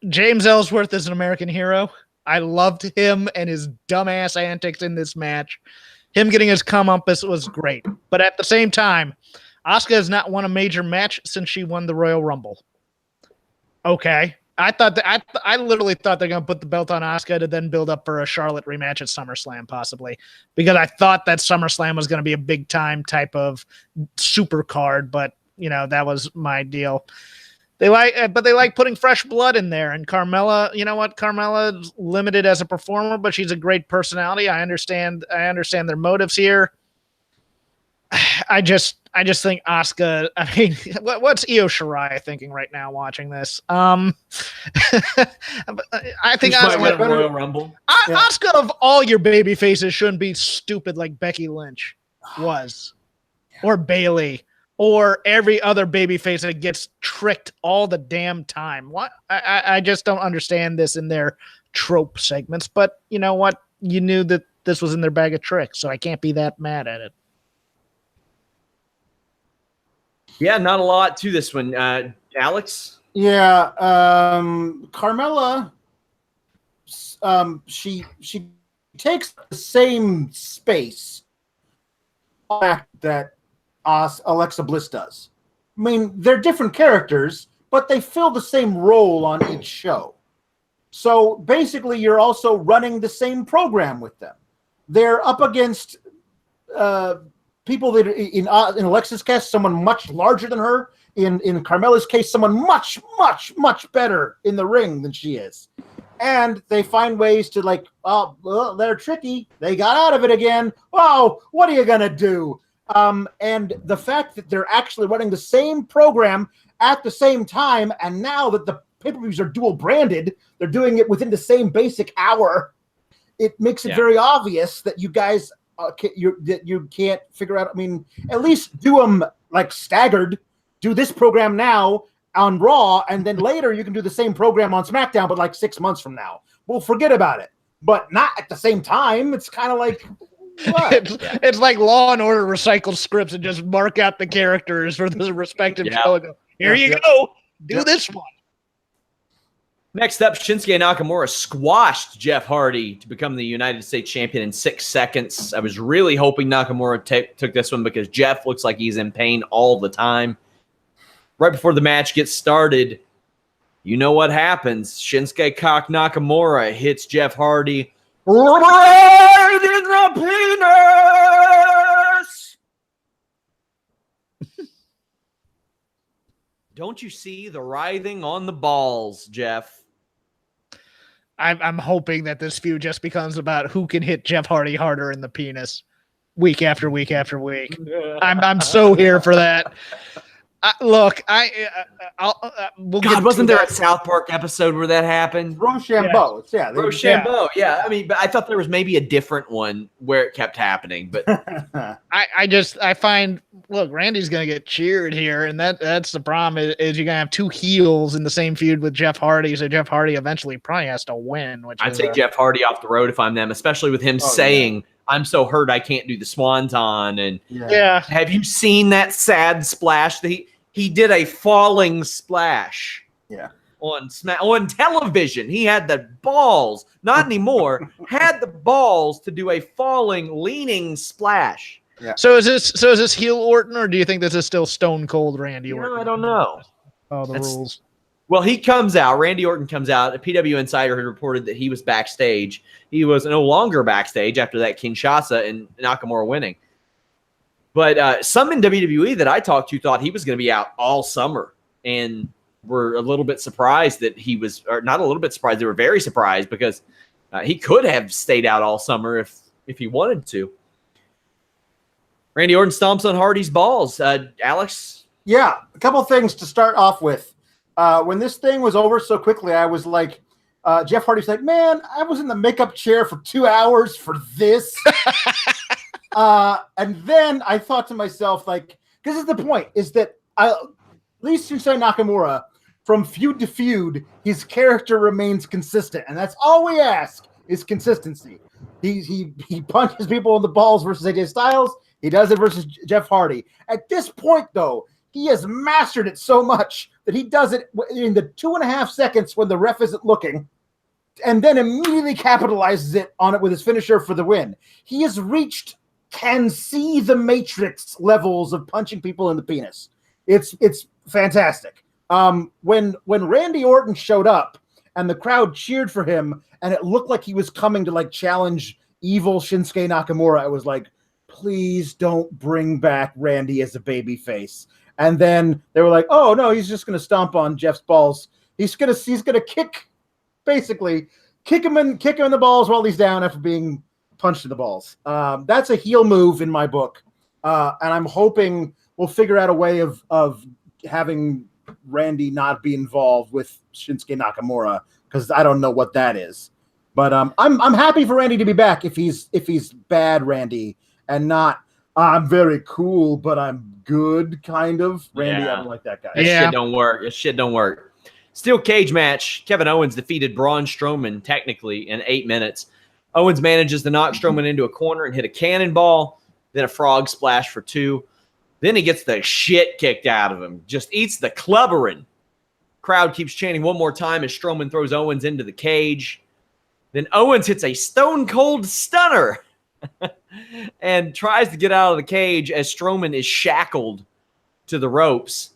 James Ellsworth is an American hero. I loved him and his dumbass antics in this match. Him getting his comeuppance was great. But at the same time, Asuka has not won a major match since she won the Royal Rumble. Okay. I literally thought they're going to put the belt on Asuka to then build up for a Charlotte rematch at SummerSlam, possibly. Because I thought that SummerSlam was going to be a big-time type of super card, but, that was my deal. They like putting fresh blood in there. And Carmella, you know what? Carmella's limited as a performer, but she's a great personality. I understand their motives here. I just think Asuka. I mean, what's Io Shirai thinking right now watching this? I think Asuka, Royal Rumble. Asuka of all your baby faces shouldn't be stupid like Becky Lynch was, or Bayley, or every other babyface that gets tricked all the damn time. What? I just don't understand this in their trope segments. But you know what? You knew that this was in their bag of tricks, so I can't be that mad at it. Yeah, not a lot to this one. Alex? Yeah, Carmella, she takes the same space that Alexa Bliss does. I mean, they're different characters, but they fill the same role on each show. So basically, you're also running the same program with them. They're up against people that, in Alexa's case, someone much larger than her. In Carmella's case, someone much, much, much better in the ring than she is. And they find ways to they're tricky. They got out of it again. Oh, what are you going to do? And the fact that they're actually running the same program at the same time, and now that the pay-per-views are dual branded, they're doing it within the same basic hour. It makes it very obvious that you guys you can't figure out. I mean, at least do them like staggered. Do this program now on Raw, and then later you can do the same program on SmackDown, but like 6 months from now. We'll forget about it, but not at the same time. It's kind of like it's like Law and Order recycled scripts and just mark out the characters for the respective show. And go, here you go. Do this one. Next up, Shinsuke Nakamura squashed Jeff Hardy to become the United States champion in 6 seconds. I was really hoping Nakamura took this one because Jeff looks like he's in pain all the time. Right before the match gets started, you know what happens. Shinsuke Nakamura hits Jeff Hardy right in the penis. Don't you see the writhing on the balls, Jeff? I'm hoping that this feud just becomes about who can hit Jeff Hardy harder in the penis week after week after week. I'm so here for that. Look, we'll God, wasn't there a South Park episode where that happened? Rochambeau. Yeah, Rochambeau. Yeah, I mean, but I thought there was maybe a different one where it kept happening. But I find, look, Randy's gonna get cheered here, and that's the problem is you're gonna have 2 heels in the same feud with Jeff Hardy, so Jeff Hardy eventually probably has to win. I'd take Jeff Hardy off the road if I'm them, especially with him saying. Yeah. I'm so hurt I can't do the Swanton. And have you seen that sad splash? He did a falling splash. Yeah. On television. He had the balls, not anymore, had the balls to do a falling, leaning splash. Yeah. So is this heel Orton, or do you think this is still Stone Cold Randy Orton? I don't know. Oh, the rules. Well, he comes out. Randy Orton comes out. A PW Insider had reported that he was backstage. He was no longer backstage after that Kinshasa and Nakamura winning. But some in WWE that I talked to thought he was going to be out all summer, and were a little bit surprised that he was, or not a little bit surprised. They were very surprised because he could have stayed out all summer if he wanted to. Randy Orton stomps on Hardy's balls. Alex? Yeah, a couple things to start off with. When this thing was over so quickly, I was like, Jeff Hardy's like, man, I was in the makeup chair for 2 hours for this. And then I thought to myself, like, this is the point, is that at least you say Nakamura, from feud to feud, his character remains consistent. And that's all we ask is consistency. He punches people in the balls versus AJ Styles. He does it versus Jeff Hardy. At this point, though, he has mastered it so much that he does it in the 2.5 seconds when the ref isn't looking, and then immediately capitalizes on it with his finisher for the win. He has reached can see the Matrix levels of punching people in the penis. It's fantastic. When Randy Orton showed up and the crowd cheered for him, and it looked like he was coming to like challenge evil Shinsuke Nakamura, I was like, please don't bring back Randy as a baby face. And then they were like, oh no, he's just going to stomp on Jeff's balls. He's going to kick him in the balls while he's down after being punched in the balls. That's a heel move in my book. And I'm hoping we'll figure out a way of having Randy not be involved with Shinsuke Nakamura, because I don't know what that is. But I'm happy for Randy to be back if he's bad Randy and not I'm very cool but I'm good kind of Randy. I don't like that guy. That shit don't work. That shit don't work. Steel cage match. Kevin Owens defeated Braun Strowman technically in 8 minutes. Owens manages to knock Strowman into a corner and hit a cannonball, then a frog splash for 2. Then he gets the shit kicked out of him. Just eats the clubbering. Crowd keeps chanting one more time as Strowman throws Owens into the cage. Then Owens hits a stone cold stunner and tries to get out of the cage as Strowman is shackled to the ropes.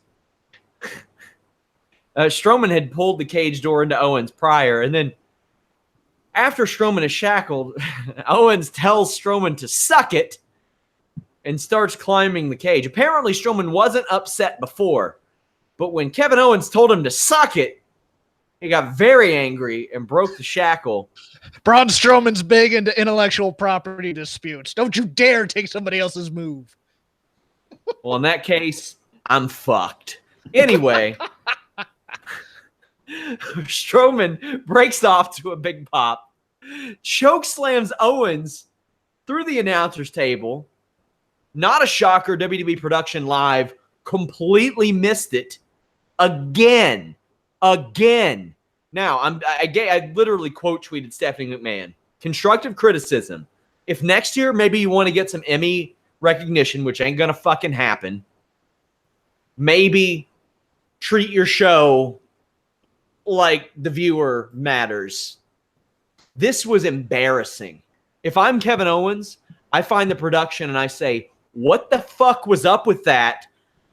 Strowman had pulled the cage door into Owens prior, and then after Strowman is shackled, Owens tells Strowman to suck it and starts climbing the cage. Apparently, Strowman wasn't upset before, but when Kevin Owens told him to suck it, he got very angry and broke the shackle. Braun Strowman's big into intellectual property disputes. Don't you dare take somebody else's move. Well, in that case, I'm fucked. Anyway, Strowman breaks off to a big pop, choke slams Owens, through the announcer's table. Not a shocker. WWE Production Live completely missed it again. Now, I literally quote tweeted Stephanie McMahon. Constructive criticism. If next year maybe you want to get some Emmy recognition, which ain't going to fucking happen, maybe treat your show like the viewer matters. This was embarrassing. If I'm Kevin Owens, I find the production and I say, what the fuck was up with that?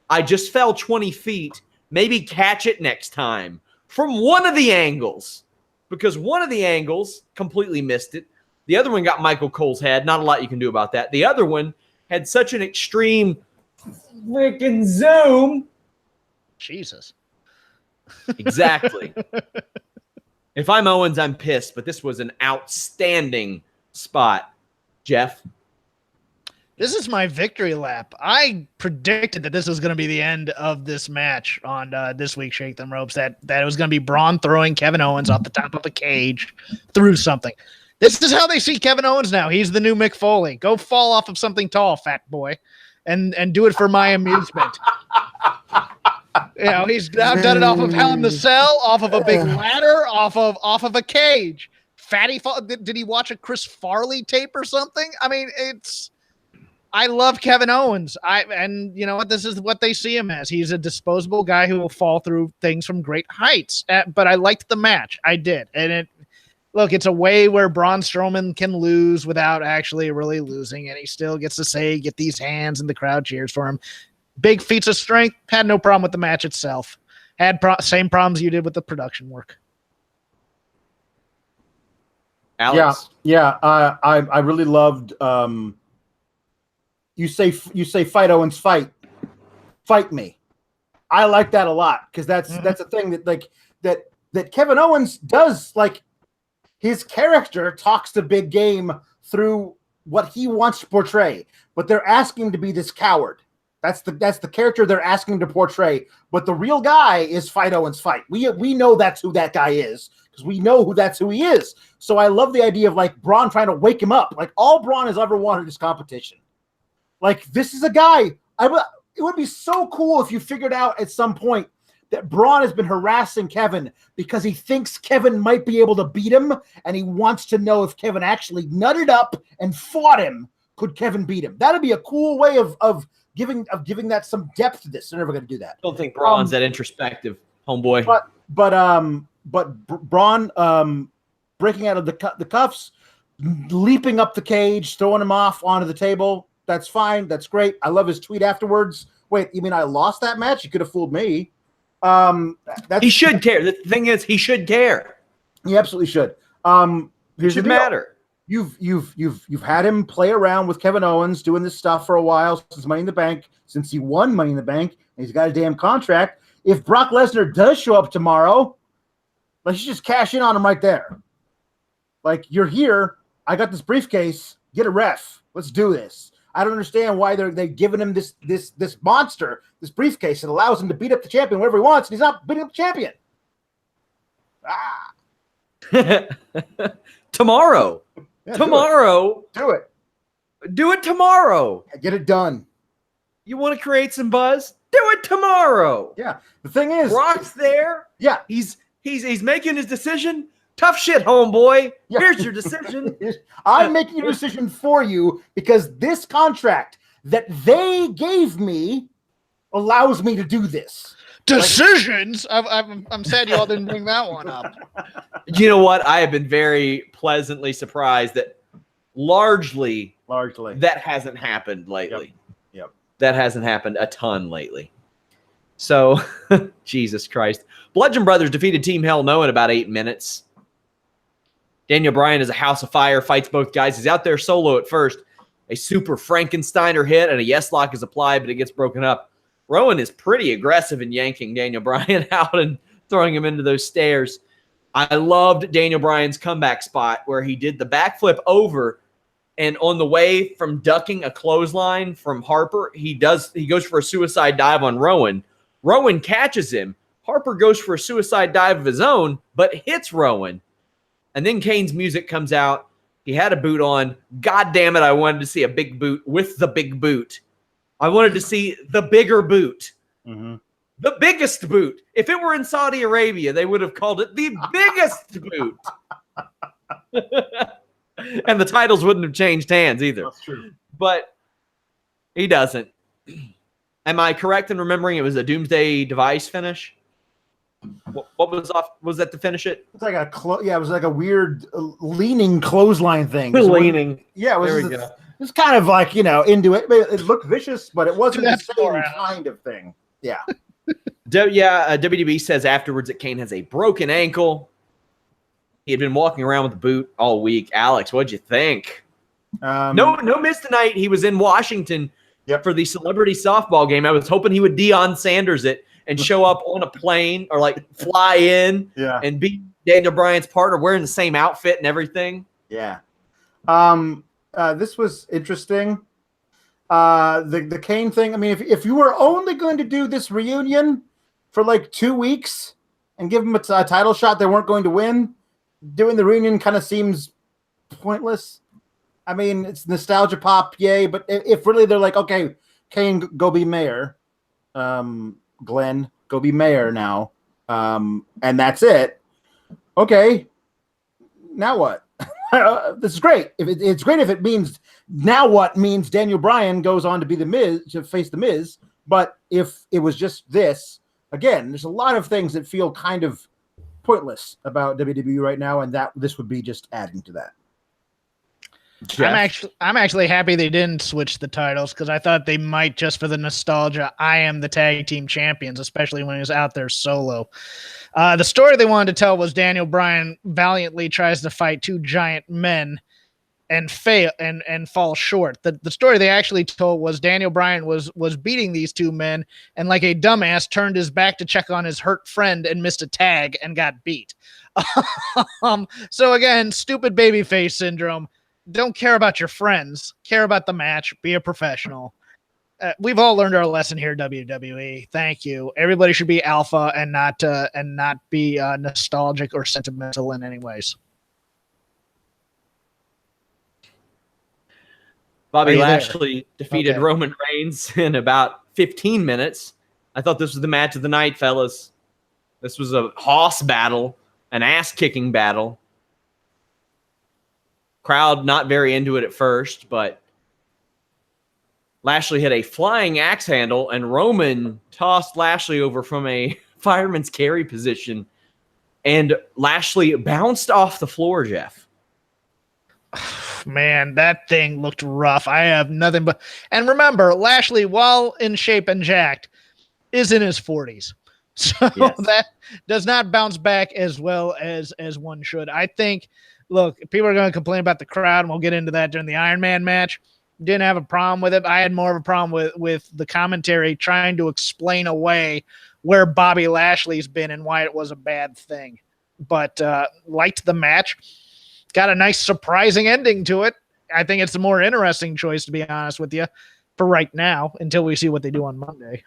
I just fell 20 feet. Maybe catch it next time from one of the angles, because one of the angles completely missed it. The other one got Michael Cole's head. Not a lot you can do about that. The other one had such an extreme freaking zoom. Jesus. Exactly. If I'm Owens, I'm pissed, but this was an outstanding spot. Jeff? This is my victory lap. I predicted that this was going to be the end of this match on this week's Shake Them Ropes, that it was going to be Braun throwing Kevin Owens off the top of a cage through something. This is how they see Kevin Owens now. He's the new Mick Foley. Go fall off of something tall, fat boy, and do it for my amusement. You know, he's now done it off of Hell in the Cell, off of a big ladder, off of a cage. Fatty, did he watch a Chris Farley tape or something? I mean, I love Kevin Owens. And you know what? This is what they see him as. He's a disposable guy who will fall through things from great heights. But I liked the match. I did. And it's a way where Braun Strowman can lose without actually really losing. And he still gets to say, get these hands, and the crowd cheers for him. Big feats of strength. Had no problem with the match itself. Had same problems you did with the production work. Alex? Yeah. I really loved. You say fight Owens, fight me. I like that a lot, because that's a thing that Kevin Owens does. Like, his character talks the big game through what he wants to portray, but they're asking him to be this coward. That's the character they're asking him to portray. But the real guy is fight Owens, fight. We know that's who that guy is, because we know that's who he is. So I love the idea of, like, Braun trying to wake him up. Like, all Braun has ever wanted is competition. Like, this is a guy. It would be so cool if you figured out at some point that Braun has been harassing Kevin because he thinks Kevin might be able to beat him, and he wants to know if Kevin actually nutted up and fought him. Could Kevin beat him? That'd be a cool way of giving that some depth to this. They're never going to do that. I don't think Braun's that introspective, homeboy. But Braun breaking out of the cuffs, leaping up the cage, throwing him off onto the table. That's fine. That's great. I love his tweet afterwards. Wait, you mean I lost that match? You could have fooled me. He should care. The thing is, he should care. He absolutely should. It should matter. You've had him play around with Kevin Owens doing this stuff for a while since Money in the Bank, since he won Money in the Bank, and he's got a damn contract. If Brock Lesnar does show up tomorrow, let's just cash in on him right there. Like, you're here. I got this briefcase. Get a ref. Let's do this. I don't understand why they're giving him this monster, this briefcase that allows him to beat up the champion whenever he wants, and he's not beating up the champion. Tomorrow. Yeah, tomorrow. Do it. Do it tomorrow. Get it done. You want to create some buzz? Do it tomorrow. Yeah. The thing is, Brock's there. Yeah. He's making his decision. Tough shit, homeboy. Yeah. Here's your decision. I'm making a decision for you because this contract that they gave me allows me to do this. Decisions? I'm sad you all didn't bring that one up. You know what? I have been very pleasantly surprised that largely that hasn't happened lately. Yep. That hasn't happened a ton lately. So, Jesus Christ. Bludgeon Brothers defeated Team Hell No in about 8 minutes. Daniel Bryan is a house of fire, fights both guys. He's out there solo at first. A super Frankensteiner hit and a yes lock is applied, but it gets broken up. Rowan is pretty aggressive in yanking Daniel Bryan out and throwing him into those stairs. I loved Daniel Bryan's comeback spot where he did the backflip over, and on the way from ducking a clothesline from Harper, he goes for a suicide dive on Rowan. Rowan catches him. Harper goes for a suicide dive of his own, but hits Rowan. And then Kane's music comes out. He had a boot on. God damn it, I wanted to see a big boot with the big boot. I wanted to see the bigger boot. Mm-hmm. The biggest boot. If it were in Saudi Arabia, they would have called it the biggest boot. And the titles wouldn't have changed hands either. That's true. But he doesn't. Am I correct in remembering it was a Doomsday Device finish? What was off? Was that to finish it? It's like it was like a weird leaning clothesline thing. Leaning. Yeah, it was. There we go. It was kind of like, into it. It looked vicious, but it wasn't the same kind of thing. Yeah. WWE says afterwards that Kane has a broken ankle. He had been walking around with a boot all week. Alex, what'd you think? No miss tonight. He was in Washington for the celebrity softball game. I was hoping he would Deion Sanders it and show up on a plane or like fly in and be Daniel Bryan's partner wearing the same outfit and everything. Yeah. This was interesting. The Kane thing. I mean, if you were only going to do this reunion for like 2 weeks and give them a title shot they weren't going to win, doing the reunion kind of seems pointless. I mean, it's nostalgia pop, yay. But if really they're like, okay, Kane, go be mayor. Glenn, go be mayor now. And that's it. Okay. Now what? This is great. It's great if it means now what means Daniel Bryan goes on to be the Miz, to face the Miz. But if it was just this, again, there's a lot of things that feel kind of pointless about WWE right now, and that this would be just adding to that. I'm actually happy they didn't switch the titles, because I thought they might, just for the nostalgia. I am the tag team champions, especially when he was out there solo. The story they wanted to tell was Daniel Bryan valiantly tries to fight two giant men and fail and fall short. The story they actually told was Daniel Bryan was beating these two men and, like a dumbass, turned his back to check on his hurt friend and missed a tag and got beat. So again, stupid babyface syndrome. Don't care about your friends. Care about the match. Be a professional. We've all learned our lesson here, WWE. Thank you. Everybody should be alpha and not be nostalgic or sentimental in any ways. Bobby Lashley defeated Roman Reigns in about 15 minutes. I thought this was the match of the night, fellas. This was a hoss battle, an ass-kicking battle. Crowd not very into it at first, but Lashley hit a flying axe handle, and Roman tossed Lashley over from a fireman's carry position, and Lashley bounced off the floor, Jeff. Man, that thing looked rough. I have nothing but... And remember, Lashley, while in shape and jacked, is in his 40s. So that does not bounce back as well as one should. I think... Look, people are going to complain about the crowd, and we'll get into that during the Iron Man match. Didn't have a problem with it. I had more of a problem with the commentary trying to explain away where Bobby Lashley's been and why it was a bad thing. But liked the match. Got a nice, surprising ending to it. I think it's a more interesting choice, to be honest with you, for right now, until we see what they do on Monday.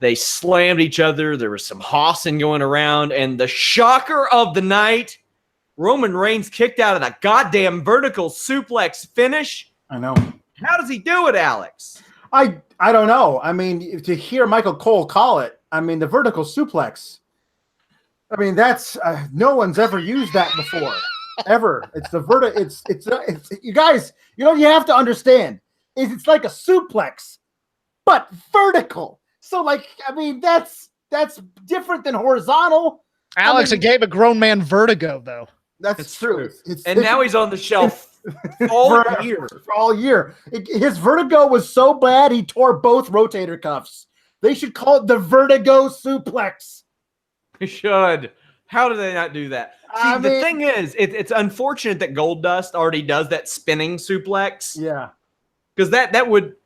They slammed each other. There was some hossing going around. And the shocker of the night, Roman Reigns kicked out of that goddamn vertical suplex finish. I know. How does he do it, Alex? I don't know. I mean, to hear Michael Cole call it, I mean, the vertical suplex. I mean, that's no one's ever used that before, ever. It's the it's you guys. You have to understand. It's like a suplex, but vertical. So, like, I mean, that's different than horizontal. Alex, it gave a grown man vertigo, though. That's true. And now he's on the shelf all year. His vertigo was so bad, he tore both rotator cuffs. They should call it the vertigo suplex. They should. How do they not do that? See, the thing is, it's unfortunate that Goldust already does that spinning suplex. Yeah. Because that would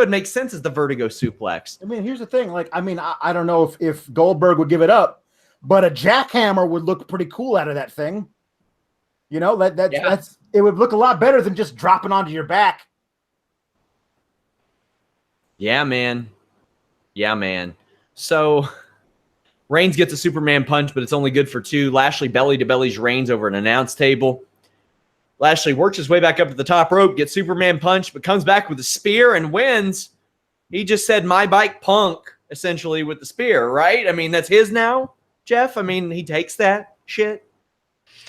make sense as the vertigo suplex. I mean, here's the thing. Like, I mean, I don't know if Goldberg would give it up, but a jackhammer would look pretty cool out of that thing. That's it would look a lot better than just dropping onto your back. Yeah, man. So Reigns gets a Superman punch, but it's only good for 2. Lashley belly-to-bellies Reigns over an announce table. Lashley works his way back up to the top rope, gets Superman punch, but comes back with a spear and wins. He just said, my bike punk, essentially, with the spear, right? I mean, that's his now, Jeff. I mean, he takes that shit.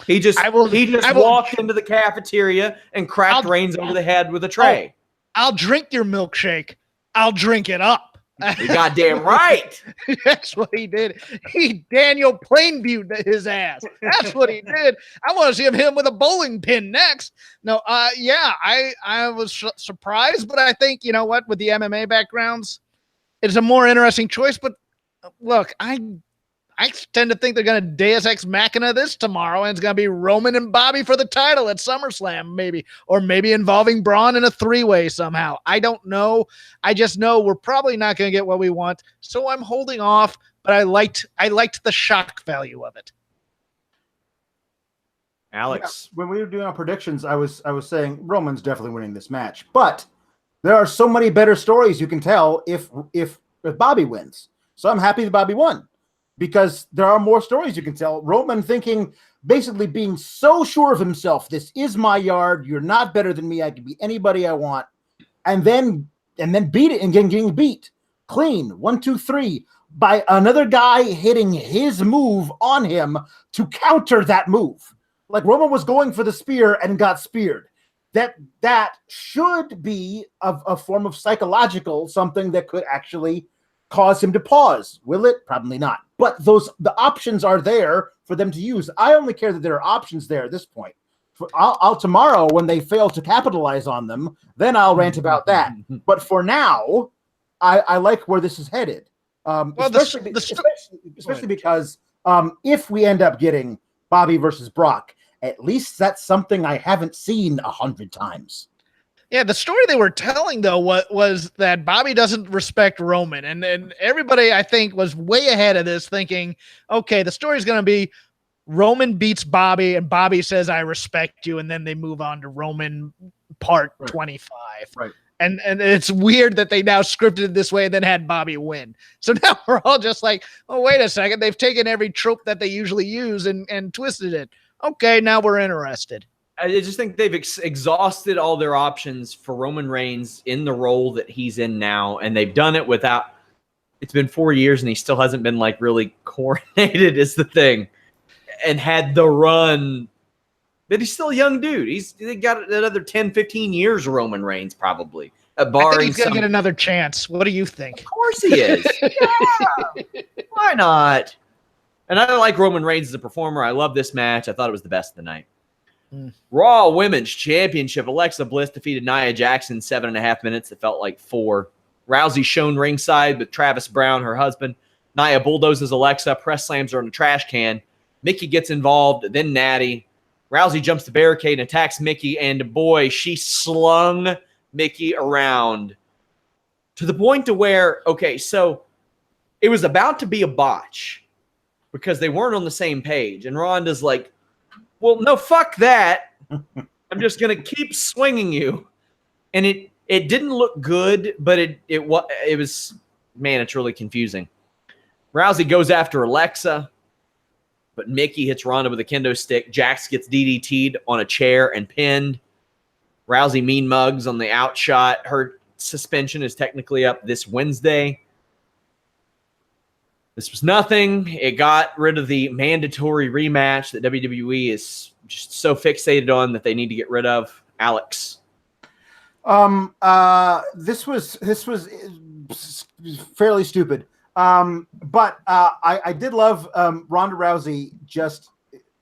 He just walked into the cafeteria and cracked Reigns over the head with a tray. I'll drink your milkshake. I'll drink it up. You goddamn right. That's what he did. He Daniel Plainviewed his ass. That's what he did. I want to see him hit him with a bowling pin next. No, I was surprised, but I think, you know what, with the MMA backgrounds, it's a more interesting choice. But look, I tend to think they're going to Deus Ex Machina this tomorrow, and it's going to be Roman and Bobby for the title at SummerSlam, maybe, or maybe involving Braun in a 3-way somehow. I don't know. I just know we're probably not going to get what we want, so I'm holding off. But I liked the shock value of it. Alex, when we were doing our predictions, I was saying Roman's definitely winning this match, but there are so many better stories you can tell if Bobby wins. So I'm happy that Bobby won, because there are more stories you can tell. Roman basically being so sure of himself, this is my yard, you're not better than me, I can be anybody I want, and then beat it and getting beat clean, 1, 2, 3, by another guy hitting his move on him to counter that move. Like Roman was going for the spear and got speared. That should be a form of psychological something that could actually cause him to pause. Will it? Probably not. But the options are there for them to use. I only care that there are options there at this point. I'll tomorrow, when they fail to capitalize on them, then I'll rant about that. But for now, I like where this is headed. Especially because if we end up getting Bobby versus Brock, at least that's something I haven't seen 100 times. Yeah, the story they were telling, though, was that Bobby doesn't respect Roman. And everybody, I think, was way ahead of this, thinking, okay, the story's going to be Roman beats Bobby, and Bobby says, I respect you, and then they move on to Roman part 25. Right. And it's weird that they now scripted it this way and then had Bobby win. So now we're all just like, oh, wait a second. They've taken every trope that they usually use and twisted it. Okay, now we're interested. I just think they've exhausted all their options for Roman Reigns in the role that he's in now, and they've done it without. It's been 4 years, and he still hasn't been like really coordinated. Is the thing, and had the run, but he's still a young dude. They got another 10, 15 years. Roman Reigns probably. I think he's gonna get another chance. What do you think? Of course he is. Yeah. Why not? And I like Roman Reigns as a performer. I love this match. I thought it was the best of the night. Raw Women's Championship. Alexa Bliss defeated Nia Jax in 7.5 minutes. It felt like 4. Rousey shown ringside with Travis Brown, her husband. Nia bulldozes Alexa, press slams her in a trash can. Mickey gets involved, then Natty. Rousey jumps the barricade and attacks Mickey, and boy, she slung Mickey around to the point to where, okay, so it was about to be a botch because they weren't on the same page. And Ronda's like, well, no, fuck that. I'm just going to keep swinging you. And it didn't look good, but it was, man, it's really confusing. Rousey goes after Alexa, but Mickey hits Ronda with a kendo stick. Jax gets DDT'd on a chair and pinned. Rousey mean mugs on the outshot. Her suspension is technically up this Wednesday. This was nothing. It got rid of the mandatory rematch that WWE is just so fixated on that they need to get rid of. Alex. This was fairly stupid. But I did love Ronda Rousey.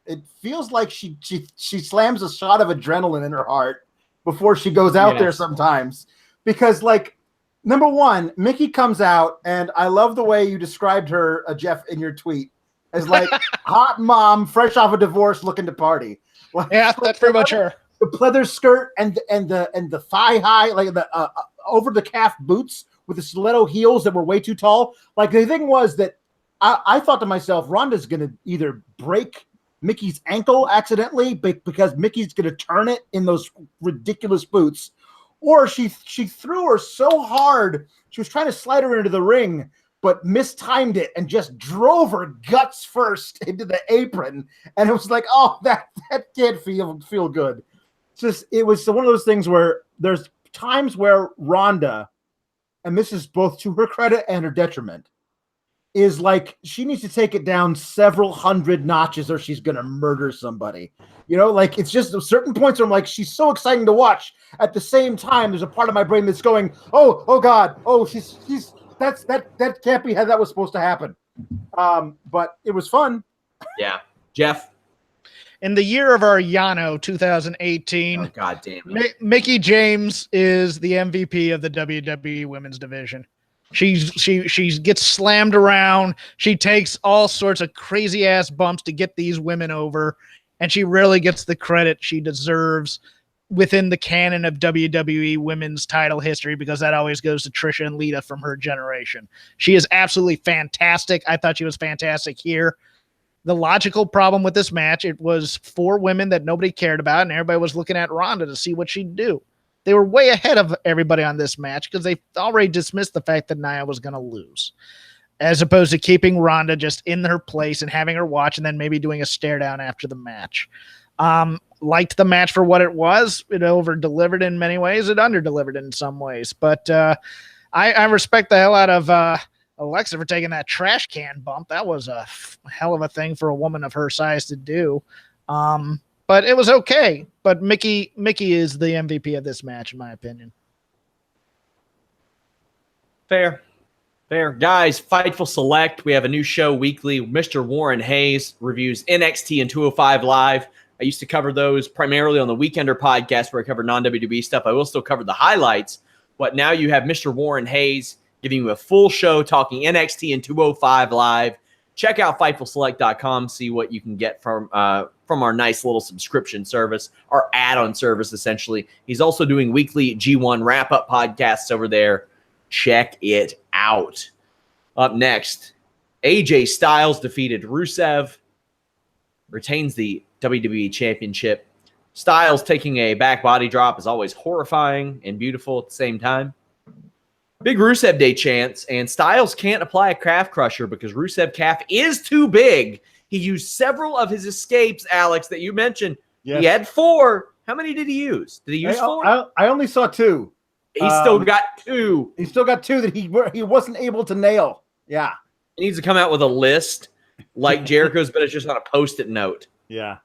It feels like she slams a shot of adrenaline in her heart before she goes out there sometimes, because like, number one, Mickey comes out, and I love the way you described her, Jeff, in your tweet, as like hot mom, fresh off a divorce, looking to party. Like, yeah, that's pretty much her. The pleather skirt and the thigh high, like the over the calf boots with the stiletto heels that were way too tall. Like, the thing was that I thought to myself, Ronda's gonna either break Mickey's ankle accidentally because Mickey's gonna turn it in those ridiculous boots. Or she threw her so hard, she was trying to slide her into the ring but mistimed it and just drove her guts first into the apron. And it was like, oh, that can't feel good. It was one of those things where there's times where Ronda, and this is both to her credit and her detriment, is like she needs to take it down several hundred notches or she's going to murder somebody. Like it's just certain points where I'm like, she's so exciting to watch. At the same time, there's a part of my brain that's going, oh God, that can't be how that was supposed to happen. But it was fun. Yeah. Jeff? In the year of our Yano 2018, oh, God damn it. Mickie James is the MVP of the WWE Women's Division. She gets slammed around. She takes all sorts of crazy ass bumps to get these women over, and she really gets the credit she deserves within the canon of WWE women's title history, because that always goes to Trisha and Lita from her generation. She is absolutely fantastic. I thought she was fantastic here. The logical problem with this match, it was 4 women that nobody cared about, and everybody was looking at Ronda to see what she'd do. They were way ahead of everybody on this match because they already dismissed the fact that Nia was going to lose, as opposed to keeping Ronda just in her place and having her watch and then maybe doing a stare down after the match. Liked the match for what it was. It over-delivered in many ways. It under-delivered in some ways. But I respect the hell out of Alexa for taking that trash can bump. That was a hell of a thing for a woman of her size to do. But it was okay. But Mickie is the MVP of this match, in my opinion. Fair. Guys, Fightful Select. We have a new show weekly. Mr. Warren Hayes reviews NXT and 205 Live. I used to cover those primarily on the Weekender podcast where I cover non-WWE stuff. I will still cover the highlights. But now you have Mr. Warren Hayes giving you a full show talking NXT and 205 Live. Check out FightfulSelect.com. See what you can get from our nice little subscription service, our add-on service, essentially. He's also doing weekly G1 wrap-up podcasts over there. Check it out. Up next, AJ Styles defeated Rusev, retains the WWE Championship. Styles taking a back body drop is always horrifying and beautiful at the same time. Big Rusev Day chants, and Styles can't apply a calf crusher because Rusev calf is too big. He used several of his escapes, Alex, that you mentioned. Yes. He had 4. How many did he use? Did he use 4? I only saw 2. He's still got 2. He's still got 2 that he wasn't able to nail. Yeah. He needs to come out with a list like Jericho's, but it's just on a Post-it note. Yeah.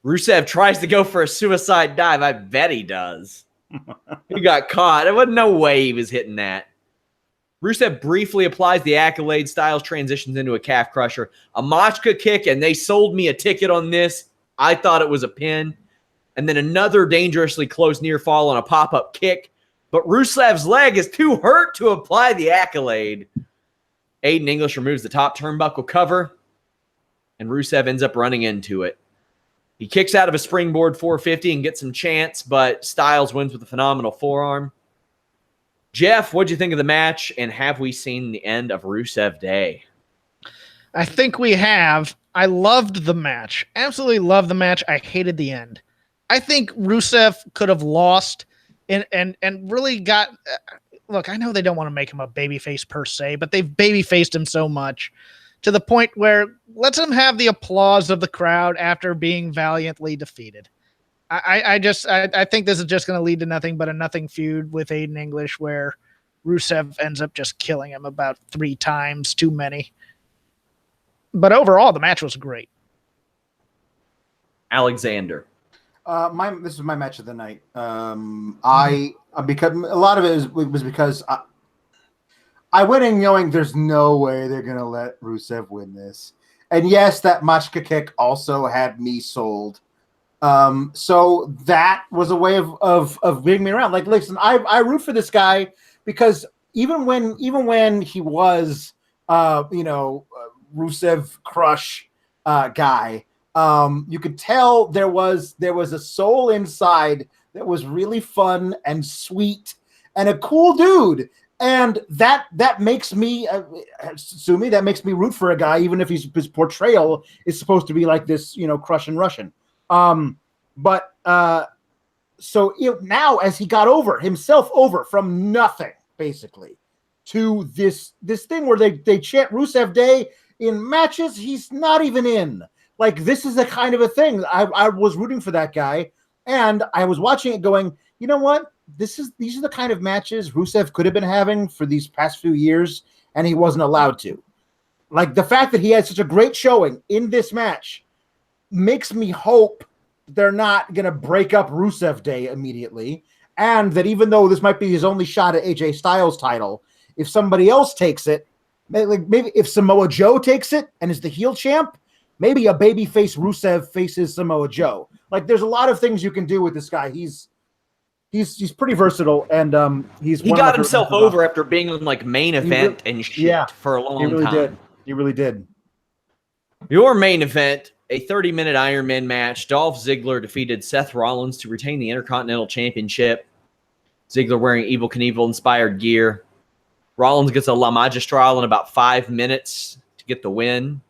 Rusev tries to go for a suicide dive. I bet he does. He got caught. There wasn't no way he was hitting that. Rusev briefly applies the accolade. Styles transitions into a calf crusher. A Machka kick, and they sold me a ticket on this. I thought it was a pin. And then another dangerously close near fall on a pop-up kick. But Rusev's leg is too hurt to apply the accolade. Aiden English removes the top turnbuckle cover, and Rusev ends up running into it. He kicks out of a springboard 450 and gets some chance, but Styles wins with a phenomenal forearm. Jeff, what'd you think of the match, and have we seen the end of Rusev Day? I think we have. I loved the match. Absolutely loved the match. I hated the end. I think Rusev could have lost and really got... look, I know they don't want to make him a babyface per se, but they've babyfaced him so much to the point where let's him have the applause of the crowd after being valiantly defeated. I think this is just going to lead to nothing but a nothing feud with Aiden English where Rusev ends up just killing him about 3 times too many. But overall, the match was great. Alexander. This is my match of the night. Because a lot of it was because I went in knowing there's no way they're gonna let Rusev win this, and yes, that Machka kick also had me sold. So that was a way of getting me around. Like, listen, I root for this guy because even when he was Rusev crush guy. You could tell there was a soul inside that was really fun and sweet and a cool dude, and that makes me that makes me root for a guy, even if his portrayal is supposed to be like this, crushing Russian. So now as he got over from nothing, basically, to this thing where they chant Rusev Day in matches he's not even in. Like, this is a kind of a thing. I was rooting for that guy, and I was watching it going, you know what? These are the kind of matches Rusev could have been having for these past few years, and he wasn't allowed to. Like, the fact that he had such a great showing in this match makes me hope they're not going to break up Rusev Day immediately, and that even though this might be his only shot at AJ Styles' title, if somebody else takes it, maybe if Samoa Joe takes it and is the heel champ, maybe a babyface Rusev faces Samoa Joe. Like, there's a lot of things you can do with this guy. He's pretty versatile, and he got himself over after being on like main event and shit for a long time. He really did. Your main event, a 30-minute Iron Man match. Dolph Ziggler defeated Seth Rollins to retain the Intercontinental Championship. Ziggler wearing Evel Knievel-inspired gear. Rollins gets a La Magistral in about 5 minutes to get the win.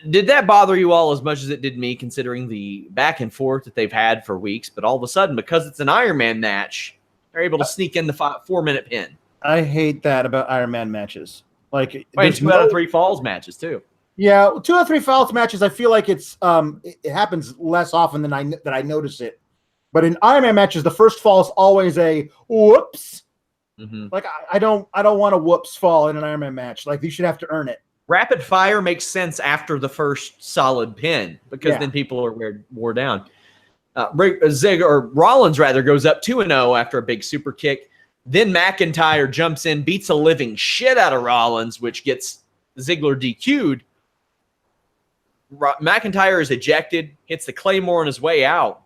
Did that bother you all as much as it did me, considering the back and forth that they've had for weeks? But all of a sudden, because it's an Iron Man match, they're able to sneak in the 4-minute pin. I hate that about Iron Man matches. Like, 2 out of 3 falls matches too. Yeah, 2 out of 3 falls matches. I feel like it happens less often than I notice it. But in Iron Man matches, the first fall is always a whoops. Mm-hmm. Like, I don't want a whoops fall in an Iron Man match. Like, you should have to earn it. Rapid fire makes sense after the first solid pin because then people are wore down. Rollins goes up 2-0 after a big super kick. Then McIntyre jumps in, beats the living shit out of Rollins, which gets Ziggler DQ'd. McIntyre is ejected, hits the Claymore on his way out.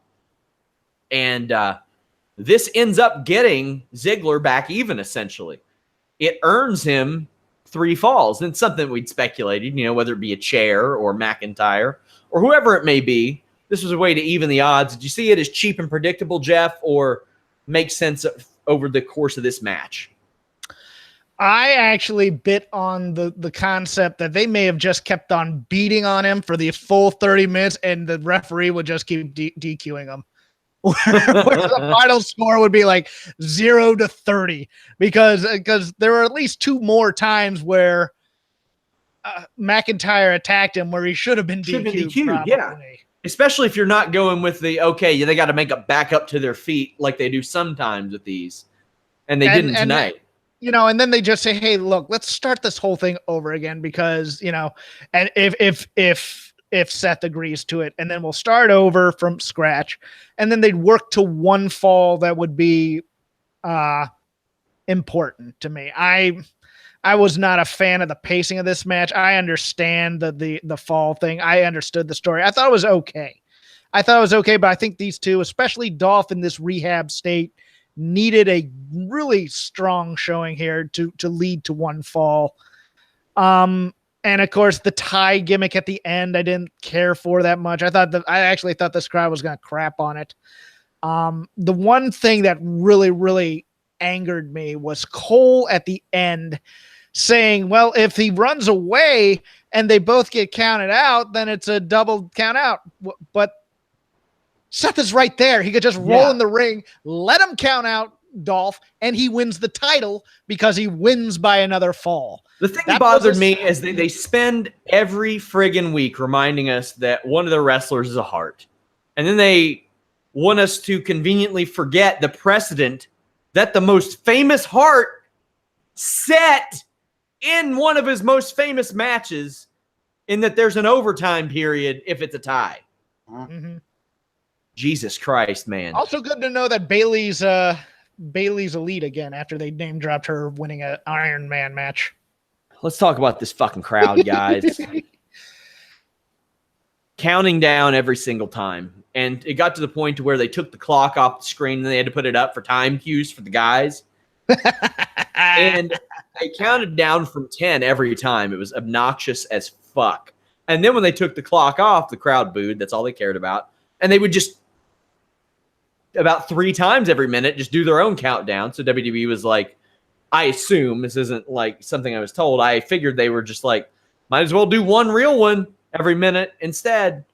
And this ends up getting Ziggler back even, essentially. It earns him 3 falls. And it's something we'd speculated, whether it be a chair or McIntyre or whoever it may be. This was a way to even the odds. Did you see it as cheap and predictable, Jeff, or make sense over the course of this match? I actually bit on the concept that they may have just kept on beating on him for the full 30 minutes and the referee would just keep DQing him. Where the final score would be like 0-30 because there were at least 2 more times where McIntyre attacked him where he should have been DQ'd. Yeah. Especially if you're not going with they got to make it back up to their feet like they do sometimes with these. And they didn't tonight. And then they just say, hey, look, let's start this whole thing over again because, and if Seth agrees to it, and then we'll start over from scratch. And then they'd work to 1 fall that would be important to me. I was not a fan of the pacing of this match. I understand the fall thing. I understood the story. I thought it was okay. But I think these two, especially Dolph in this rehab state, needed a really strong showing here to lead to 1 fall. And of course, the tie gimmick at the end, I didn't care for that much. I actually thought this crowd was going to crap on it. The one thing that really, really angered me was Cole at the end saying, well, if he runs away and they both get counted out, then it's a double count out. But Seth is right there. He could just roll in the ring, let him count out Dolph, and he wins the title because he wins by another fall. The thing that bothered me is they spend every friggin' week reminding us that one of the wrestlers is a heart. And then they want us to conveniently forget the precedent that the most famous heart set in one of his most famous matches, in that there's an overtime period if it's a tie. Mm-hmm. Jesus Christ, man. Also good to know that Bayley's elite again after they name dropped her winning an Iron Man match. Let's talk about this fucking crowd, guys. Counting down every single time. And it got to the point to where they took the clock off the screen and they had to put it up for time cues for the guys. And they counted down from 10 every time. It was obnoxious as fuck. And then when they took the clock off, the crowd booed. That's all they cared about. And they would just, about 3 times every minute, just do their own countdown. So WWE was like, I assume, this isn't like something I was told, I figured they were just like, might as well do one real one every minute instead.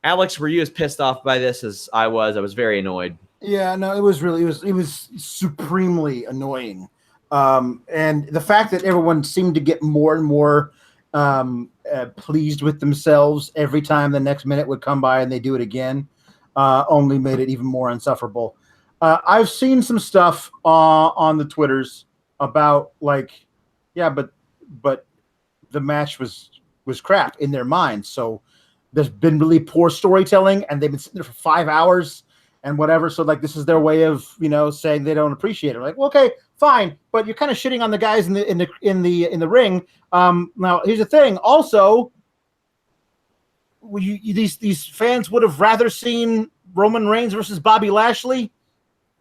Alex, were you as pissed off by this as I was? I was very annoyed. Yeah, no, it was supremely annoying. And the fact that everyone seemed to get more and more pleased with themselves every time the next minute would come by and they do it again only made it even more insufferable. I've seen some stuff on the Twitters about like, yeah, but the match was crap in their minds. So there's been really poor storytelling, and they've been sitting there for 5 hours and whatever. So like, this is their way of saying they don't appreciate it. Like, well, okay, fine, but you're kind of shitting on the guys in the ring. Now here's the thing. Also, these fans would have rather seen Roman Reigns versus Bobby Lashley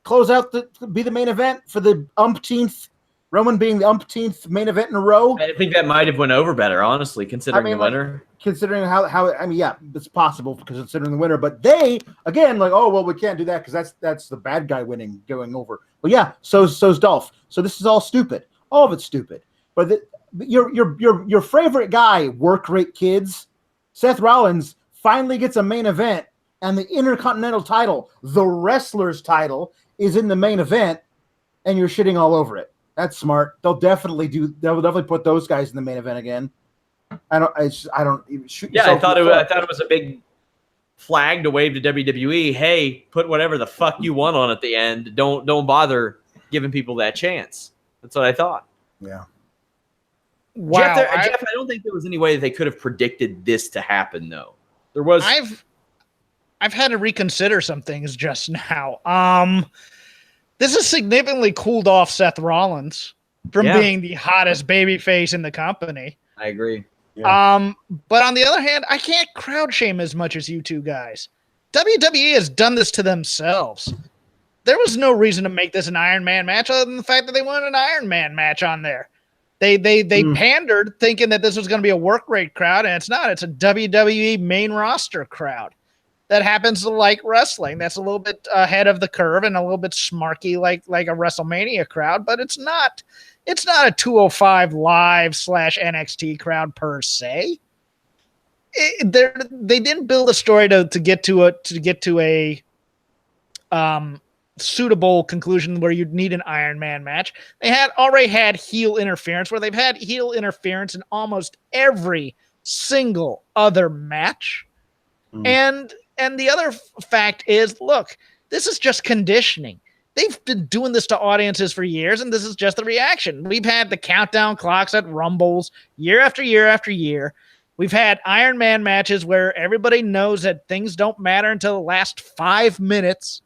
close out be the main event for the umpteenth. Roman being the umpteenth main event in a row. I think that might have went over better, honestly, considering the winner. Considering how yeah, it's possible because considering the winner. But they again oh well, we can't do that because that's the bad guy winning going over. Well, yeah, so's Dolph. So this is all stupid. All of it's stupid. But your favorite guy, work rate kids, Seth Rollins finally gets a main event, and the Intercontinental title, the wrestler's title, is in the main event, and you're shitting all over it. That's smart. They'll definitely put those guys in the main event again. I don't even shoot. Yeah, I thought it was a big flag to wave to WWE. Hey, put whatever the fuck you want on at the end. Don't bother giving people that chance. That's what I thought. Yeah. Wow. Jeff, I don't think there was any way that they could have predicted this to happen, though. There was. I've had to reconsider some things just now. This has significantly cooled off Seth Rollins from being the hottest babyface in the company. I agree. Yeah. But on the other hand, I can't crowd shame as much as you two guys. WWE has done this to themselves. There was no reason to make this an Iron Man match other than the fact that they wanted an Iron Man match on there. They pandered thinking that this was going to be a work rate crowd, and it's not. It's a WWE main roster crowd that happens to like wrestling. That's a little bit ahead of the curve and a little bit smarky like a WrestleMania crowd, but it's not a 205 live / NXT crowd per se. They didn't build a story to get to a suitable conclusion where you'd need an Iron Man match. They had already had heel interference, where they've had heel interference in almost every single other match. And the other fact is, look, this is just conditioning. They've been doing this to audiences for years, and this is just the reaction. We've had the countdown clocks at Rumbles year after year after year. We've had Iron Man matches where everybody knows that things don't matter until the last 5 minutes.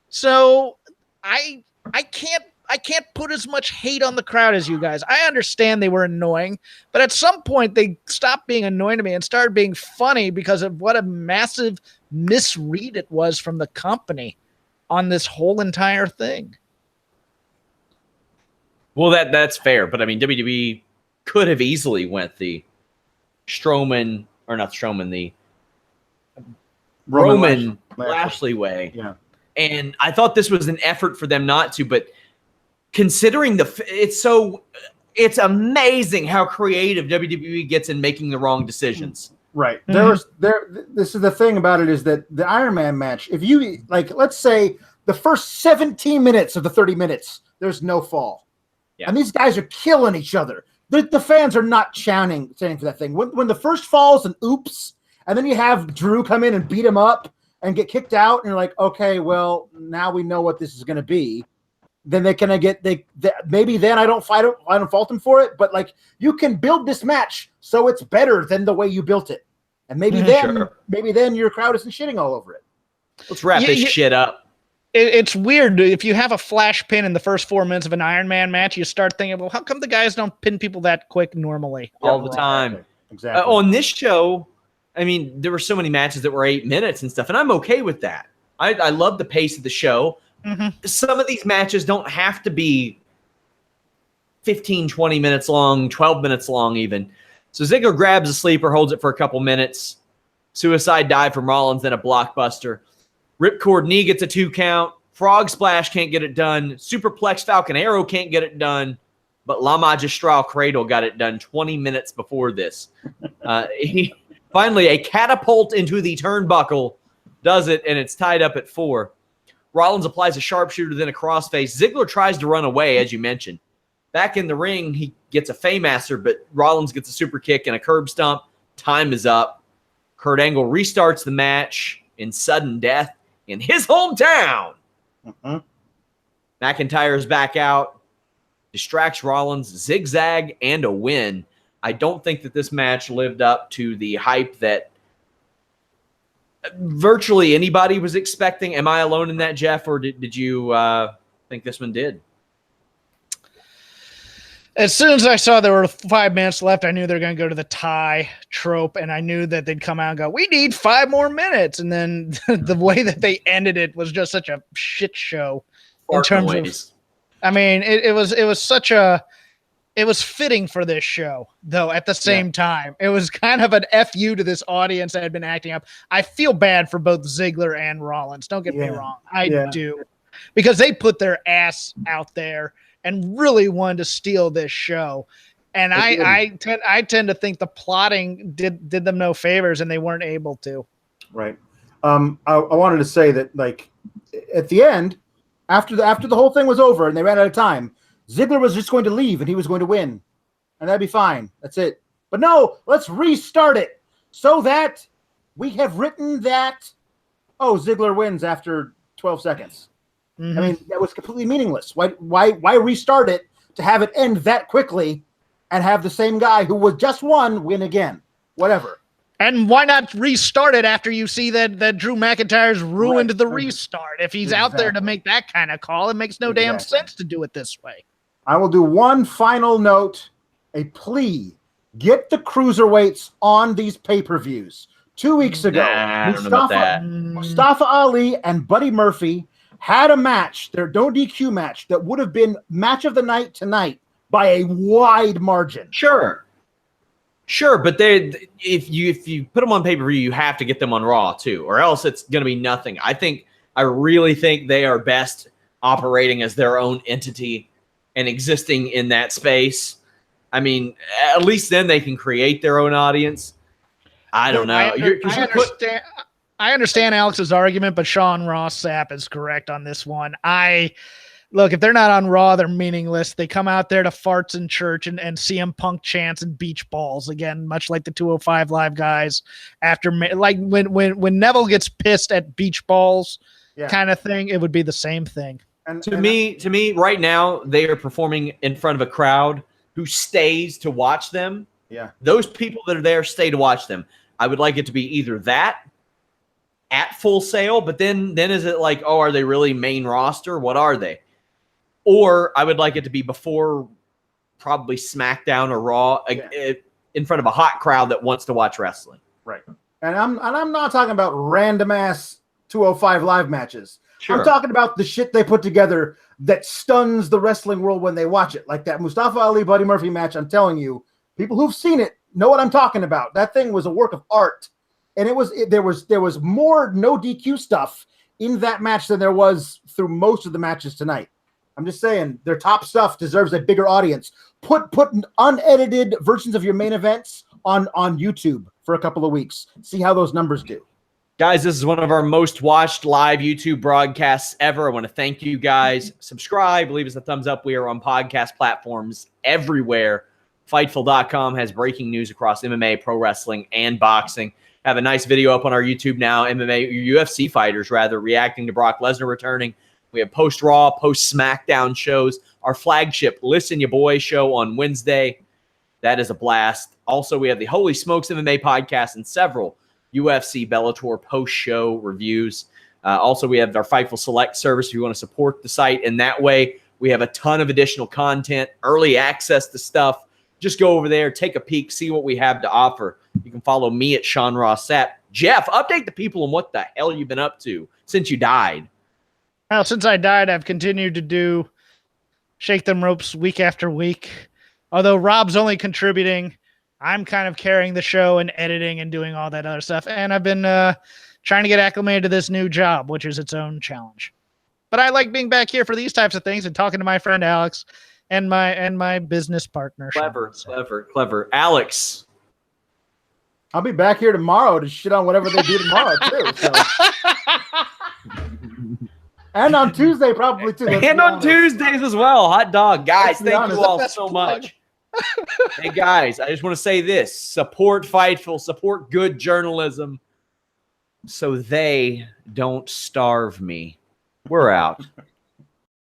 So I can't put as much hate on the crowd as you guys. I understand they were annoying, but at some point they stopped being annoying to me and started being funny because of what a massive misread it was from the company on this whole entire thing. Well, that's fair, but I mean, WWE could have easily went the Strowman, or not Strowman, the Roman Lashley way. Yeah. And I thought this was an effort for them not to, but considering it's amazing how creative WWE gets in making the wrong decisions. Right. This is the thing about it, is that the Iron Man match, if you let's say the first 17 minutes of the 30 minutes, there's no fall. Yeah. And these guys are killing each other. The fans are not chanting for that thing. When the first fall's an oops, and then you have Drew come in and beat him up and get kicked out, and you're like, okay, well, now we know what this is going to be. Then maybe then I don't fault them for it, but you can build this match so it's better than the way you built it, and maybe then your crowd isn't shitting all over it. Let's wrap this shit up. It's weird if you have a flash pin in the first 4 minutes of an Iron Man match. You start thinking, well, how come the guys don't pin people that quick normally? All the time. Exactly. On this show, I mean, there were so many matches that were 8 minutes and stuff, and I'm okay with that. I love the pace of the show. Mm-hmm. Some of these matches don't have to be 15, 20 minutes long, 12 minutes long even. So Ziggler grabs a sleeper, holds it for a couple minutes. Suicide dive from Rollins, then a blockbuster. Ripcord knee gets a 2 count. Frog splash can't get it done. Superplex Falcon Arrow can't get it done. But La Magistral Cradle got it done 20 minutes before this. Finally, a catapult into the turnbuckle does it, and it's tied up at 4. Rollins applies a sharpshooter, then a crossface. Ziggler tries to run away, as you mentioned. Back in the ring, he gets a Facemaster, but Rollins gets a super kick and a curb stomp. Time is up. Kurt Angle restarts the match in sudden death in his hometown. McIntyre's back out, distracts Rollins, zigzag, and a win. I don't think that this match lived up to the hype that virtually anybody was expecting. Am I alone in that, Jeff, or did you think this one did? As soon as I saw there were 5 minutes left, I knew they were going to go to the tie trope, and I knew that they'd come out and go, we need 5 more minutes. And then the way that they ended it was just such a shit show in terms of, I mean, it was fitting for this show, though, at the same time. It was kind of an FU to this audience that had been acting up. I feel bad for both Ziggler and Rollins. Don't get me wrong. I do. Because they put their ass out there and really wanted to steal this show. And I tend to think the plotting did them no favors, and they weren't able to. Right. I wanted to say that, like, at the end, after the whole thing was over and they ran out of time, Ziggler was just going to leave and he was going to win. And that'd be fine. That's it. But no, let's restart it so that we have written that, Ziggler wins after 12 seconds. I mean, that was completely meaningless. Why restart it to have it end that quickly and have the same guy who was just won win again? Whatever. And why not restart it after you see that Drew McIntyre's ruined the restart? If he's out there to make that kind of call, it makes no damn sense to do it this way. I will do one final note, a plea. Get the cruiserweights on these pay-per-views. 2 weeks ago, Mustafa Ali and Buddy Murphy had a match, their no DQ match, that would have been match of the night tonight by a wide margin. Sure, but if you put them on pay-per-view, you have to get them on Raw too, or else it's going to be nothing. I really think they are best operating as their own entity and existing in that space. I mean, at least then they can create their own audience. I don't know. I understand Alex's argument, but Sean Ross Sapp is correct on this one. Look, if they're not on Raw, they're meaningless. They come out there to farts in church and CM Punk chants and beach balls again, much like the 205 Live guys. After, like when Neville gets pissed at beach balls, kind of thing, it would be the same thing. And to me, right now they are performing in front of a crowd who stays to watch them. Yeah, those people that are there stay to watch them. I would like it to be either that at Full Sail, but then is it like, are they really main roster? What are they? Or I would like it to be before probably SmackDown or Raw in front of a hot crowd that wants to watch wrestling. Right. And I'm not talking about random ass 205 Live matches. Sure. I'm talking about the shit they put together that stuns the wrestling world when they watch it. Like that Mustafa Ali Buddy Murphy match, I'm telling you, people who've seen it know what I'm talking about. That thing was a work of art. And there was more no DQ stuff in that match than there was through most of the matches tonight. I'm just saying their top stuff deserves a bigger audience. Put unedited versions of your main events on YouTube for a couple of weeks. See how those numbers do. Guys, this is one of our most watched live YouTube broadcasts ever. I want to thank you guys. Subscribe, leave us a thumbs up. We are on podcast platforms everywhere. Fightful.com has breaking news across MMA, pro wrestling, and boxing. Have a nice video up on our YouTube now. UFC fighters, reacting to Brock Lesnar returning. We have post-Raw, post-SmackDown shows. Our flagship Listen Ya Boy show on Wednesday. That is a blast. Also, we have the Holy Smokes MMA podcast and several UFC Bellator post-show reviews. Also, we have our Fightful Select service if you want to support the site in that way. We have a ton of additional content, early access to stuff. Just go over there, take a peek, see what we have to offer. You can follow me at Sean Ross Sapp. Jeff, update the people on what the hell you've been up to since you died. Well, since I died, I've continued to do Shake Them Ropes week after week. Although Rob's only contributing, I'm kind of carrying the show and editing and doing all that other stuff. And I've been trying to get acclimated to this new job, which is its own challenge. But I like being back here for these types of things and talking to my friend Alex and my business partner. Clever. Alex. I'll be back here tomorrow to shit on whatever they do tomorrow, too. So. And on Tuesday, probably too. And on Tuesdays as well. Hot dog. Guys, Let's be thank honest. you all That's so the plug. much. Hey, guys, I just want to say this. Support Fightful. Support good journalism so they don't starve me. We're out.